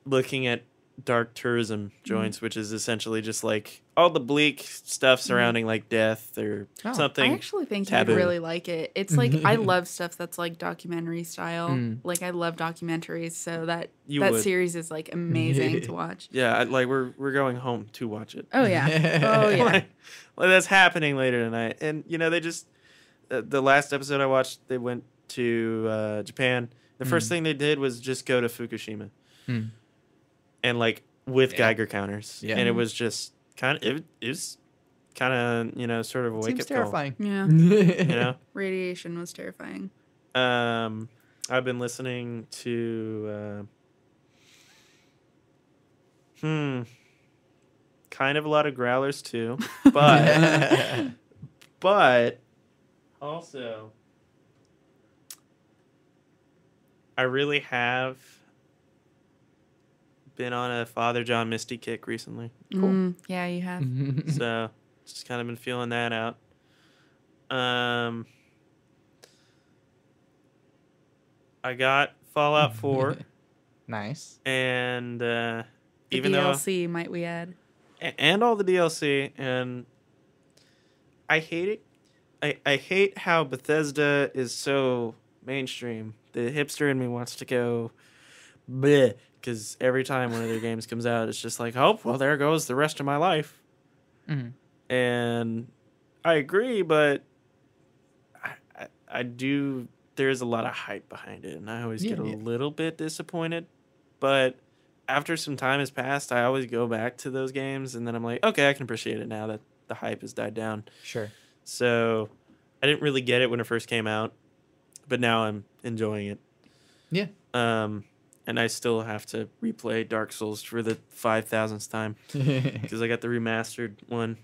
looking at dark tourism joints, which is essentially just like all the bleak stuff surrounding like death or something. I actually think taboo. you'd really like it. It's like I love stuff that's like documentary style. Like I love documentaries, so that series is like amazing to watch. Yeah, we're going home to watch it. Oh yeah. Oh yeah. like that's happening later tonight. And they just the last episode I watched, they went to Japan. The first thing they did was just go to Fukushima. And like with Geiger counters. Yeah. And it was just kind of it was kind of sort of a wake up call. Terrifying. Yeah. Radiation was terrifying. I've been listening to kind of a lot of Growlers too. But but also I really have been on a Father John Misty kick recently. Cool. Yeah, you have. So just kind of been feeling that out. I got Fallout 4. Nice. And even DLC, might we add? And all the DLC, and I hate it. I hate how Bethesda is so mainstream. The hipster in me wants to go bleh. Because every time one of their games comes out, it's just like, oh, well, there goes the rest of my life. And I agree, but I do. There's a lot of hype behind it, and I always get a little bit disappointed. But after some time has passed, I always go back to those games, and then I'm like, okay, I can appreciate it now that the hype has died down. Sure. So I didn't really get it when it first came out, but now I'm enjoying it. Yeah. And I still have to replay Dark Souls for the 5,000th time because I got the remastered one.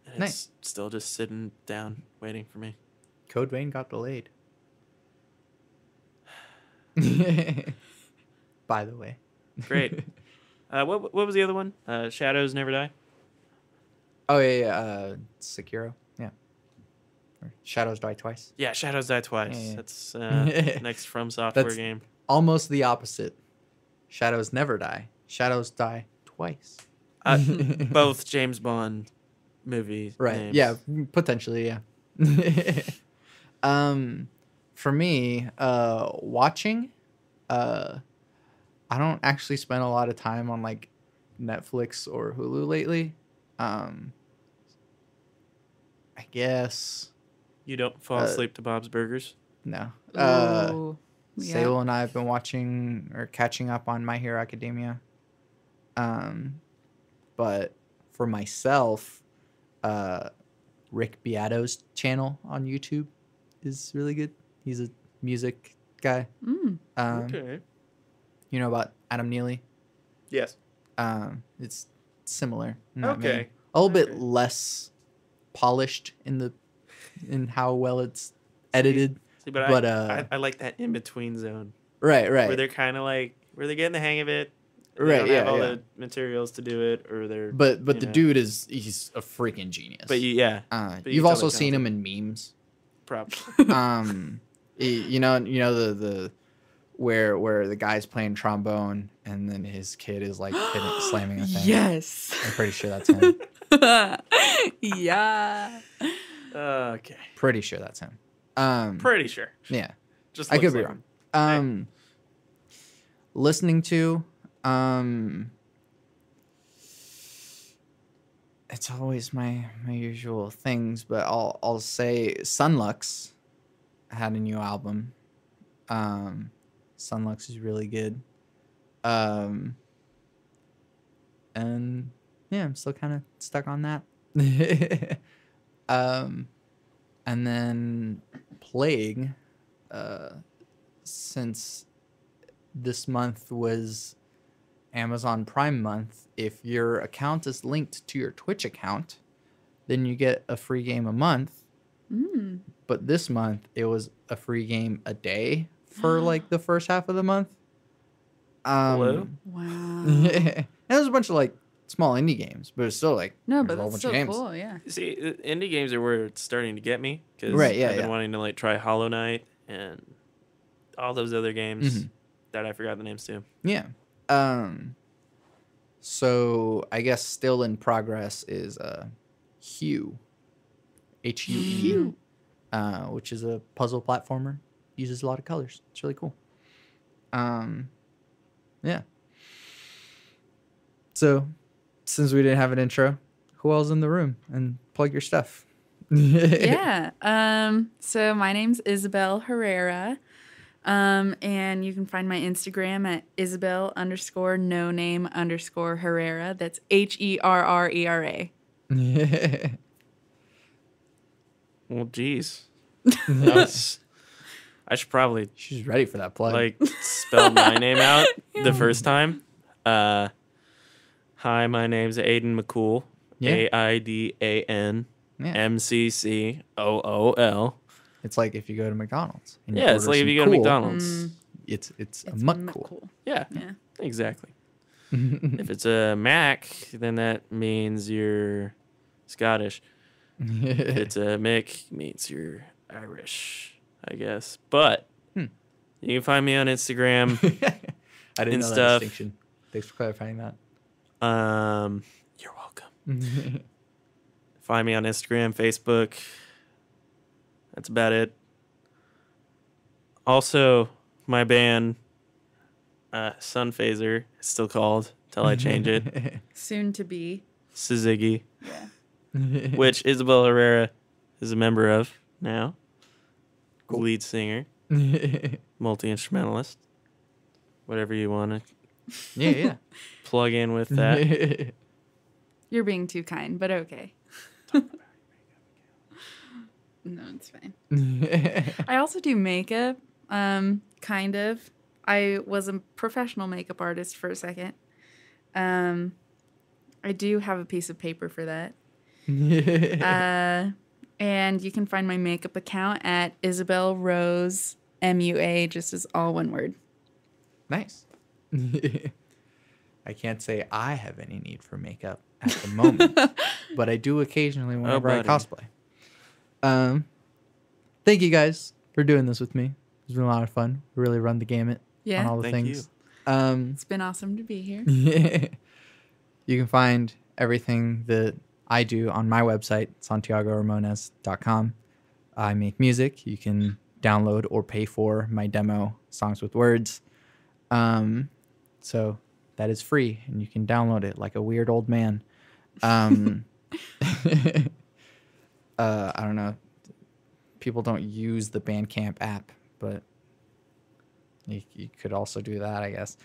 And it's still just sitting down waiting for me. Code Vein got delayed. By the way. Great. What was the other one? Shadows Never Die? Oh, yeah. Sekiro. Yeah. Or Shadows Die Twice. Yeah, Shadows Die Twice. Yeah. That's next From Software game. Almost the opposite. Shadows never die. Shadows die twice. Both James Bond movies. Right. Names. Yeah. Potentially. Yeah. For me, watching, I don't actually spend a lot of time on like Netflix or Hulu lately. I guess. You don't fall asleep to Bob's Burgers? No. Yeah. Sable and I have been watching or catching up on My Hero Academia. But for myself, Rick Beato's channel on YouTube is really good. He's a music guy. Okay. You know about Adam Neely? Yes. It's similar. Okay. A little bit less polished in how well it's edited. But I like that in between zone. Right. Where they're kind of like they're getting the hang of it. They don't have all the materials to do it, or they're. But the dude he's a freaking genius. But you've also seen him in memes. Probably. you know the where the guy's playing trombone and then his kid is like slamming a thing. Yes. I'm pretty sure that's him. Yeah. Okay. Pretty sure that's him. Pretty sure. Yeah. Just I could be like wrong. him. Listening to, it's always my usual things, but I'll say Sunlux had a new album. Sunlux is really good. And yeah, I'm still kind of stuck on that. And then Plague, since this month was Amazon Prime month, if your account is linked to your Twitch account, then you get a free game a month. But this month it was a free game a day for like the first half of the month. Hello? Wow. And there's a bunch of like small indie games, but it's still like No, but a whole that's bunch so of games. cool. Yeah. See, indie games are where it's starting to get me because Right, yeah, I've been yeah. wanting to like try Hollow Knight and all those other games that I forgot the names to. Yeah. So I guess still in progress is Hue, Hue, which is a puzzle platformer. Uses a lot of colors. It's really cool. Yeah. So since we didn't have an intro, who else in the room? And plug your stuff. Yeah. So my name's Isabel Herrera. And you can find my Instagram at Isabel_no_name_Herrera. That's HERRERA. Well, geez. I should probably She's ready for that plug. like spell my name out the first time. Hi, my name's Aidan McCool. Yeah. AIDAN Yeah. MCCOOL. It's like if you go to McDonald's. And you Yeah, it's order like if some you go to cool, McDonald's. It's a It's McCool. Yeah, Yeah. exactly. If it's a Mac, then that means you're Scottish. If it's a Mick, means you're Irish, I guess. But you can find me on Instagram. I didn't and know that stuff. distinction. Thanks for clarifying that. You're welcome. Find me on Instagram, Facebook. That's about it. Also, my band, Sun Phaser, is still called until I change it. Soon to be. Siziggy, Yeah. which Isabel Herrera is a member of now. Cool. Lead singer, multi-instrumentalist, whatever you want to Yeah. plug in with that. You're being too kind, but okay. No, it's fine. I also do makeup, kind of. I was a professional makeup artist for a second. I do have a piece of paper for that. And you can find my makeup account at Isabel Rose MUA, just as all one word. Nice. I can't say I have any need for makeup at the moment, but I do occasionally whenever I cosplay. Thank you guys for doing this with me. It's been a lot of fun. We really run the gamut on all the things. It's been awesome to be here. You can find everything that I do on my website, SantiagoRamones.com. I make music. You can download or pay for my demo, Songs with Words. So that is free, and you can download it like a weird old man. I don't know. People don't use the Bandcamp app, but you could also do that, I guess.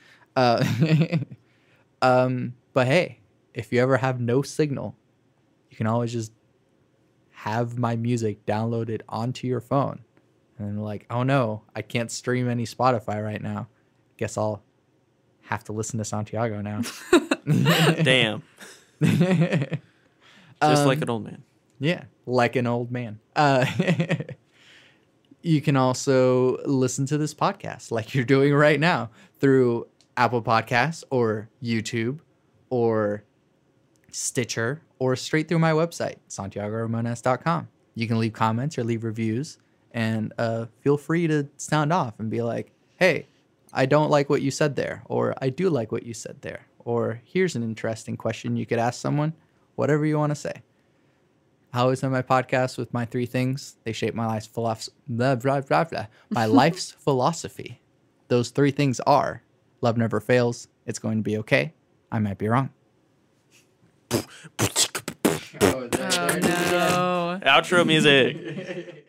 But hey, if you ever have no signal, you can always just have my music downloaded onto your phone. And then like, oh no, I can't stream any Spotify right now. Guess I'll have to listen to Santiago now. Damn. Just like an old man. Yeah, like an old man. You can also listen to this podcast like you're doing right now through Apple Podcasts or YouTube or Stitcher or straight through my website, SantiagoRamones.com. You can leave comments or leave reviews, and feel free to sound off and be like, hey, I don't like what you said there, or I do like what you said there, or here's an interesting question you could ask someone, whatever you want to say. I always end my podcast with my 3 things. They shape my life's philosophy. My life's philosophy. Those 3 things are: love never fails. It's going to be okay. I might be wrong. Oh no! Outro music.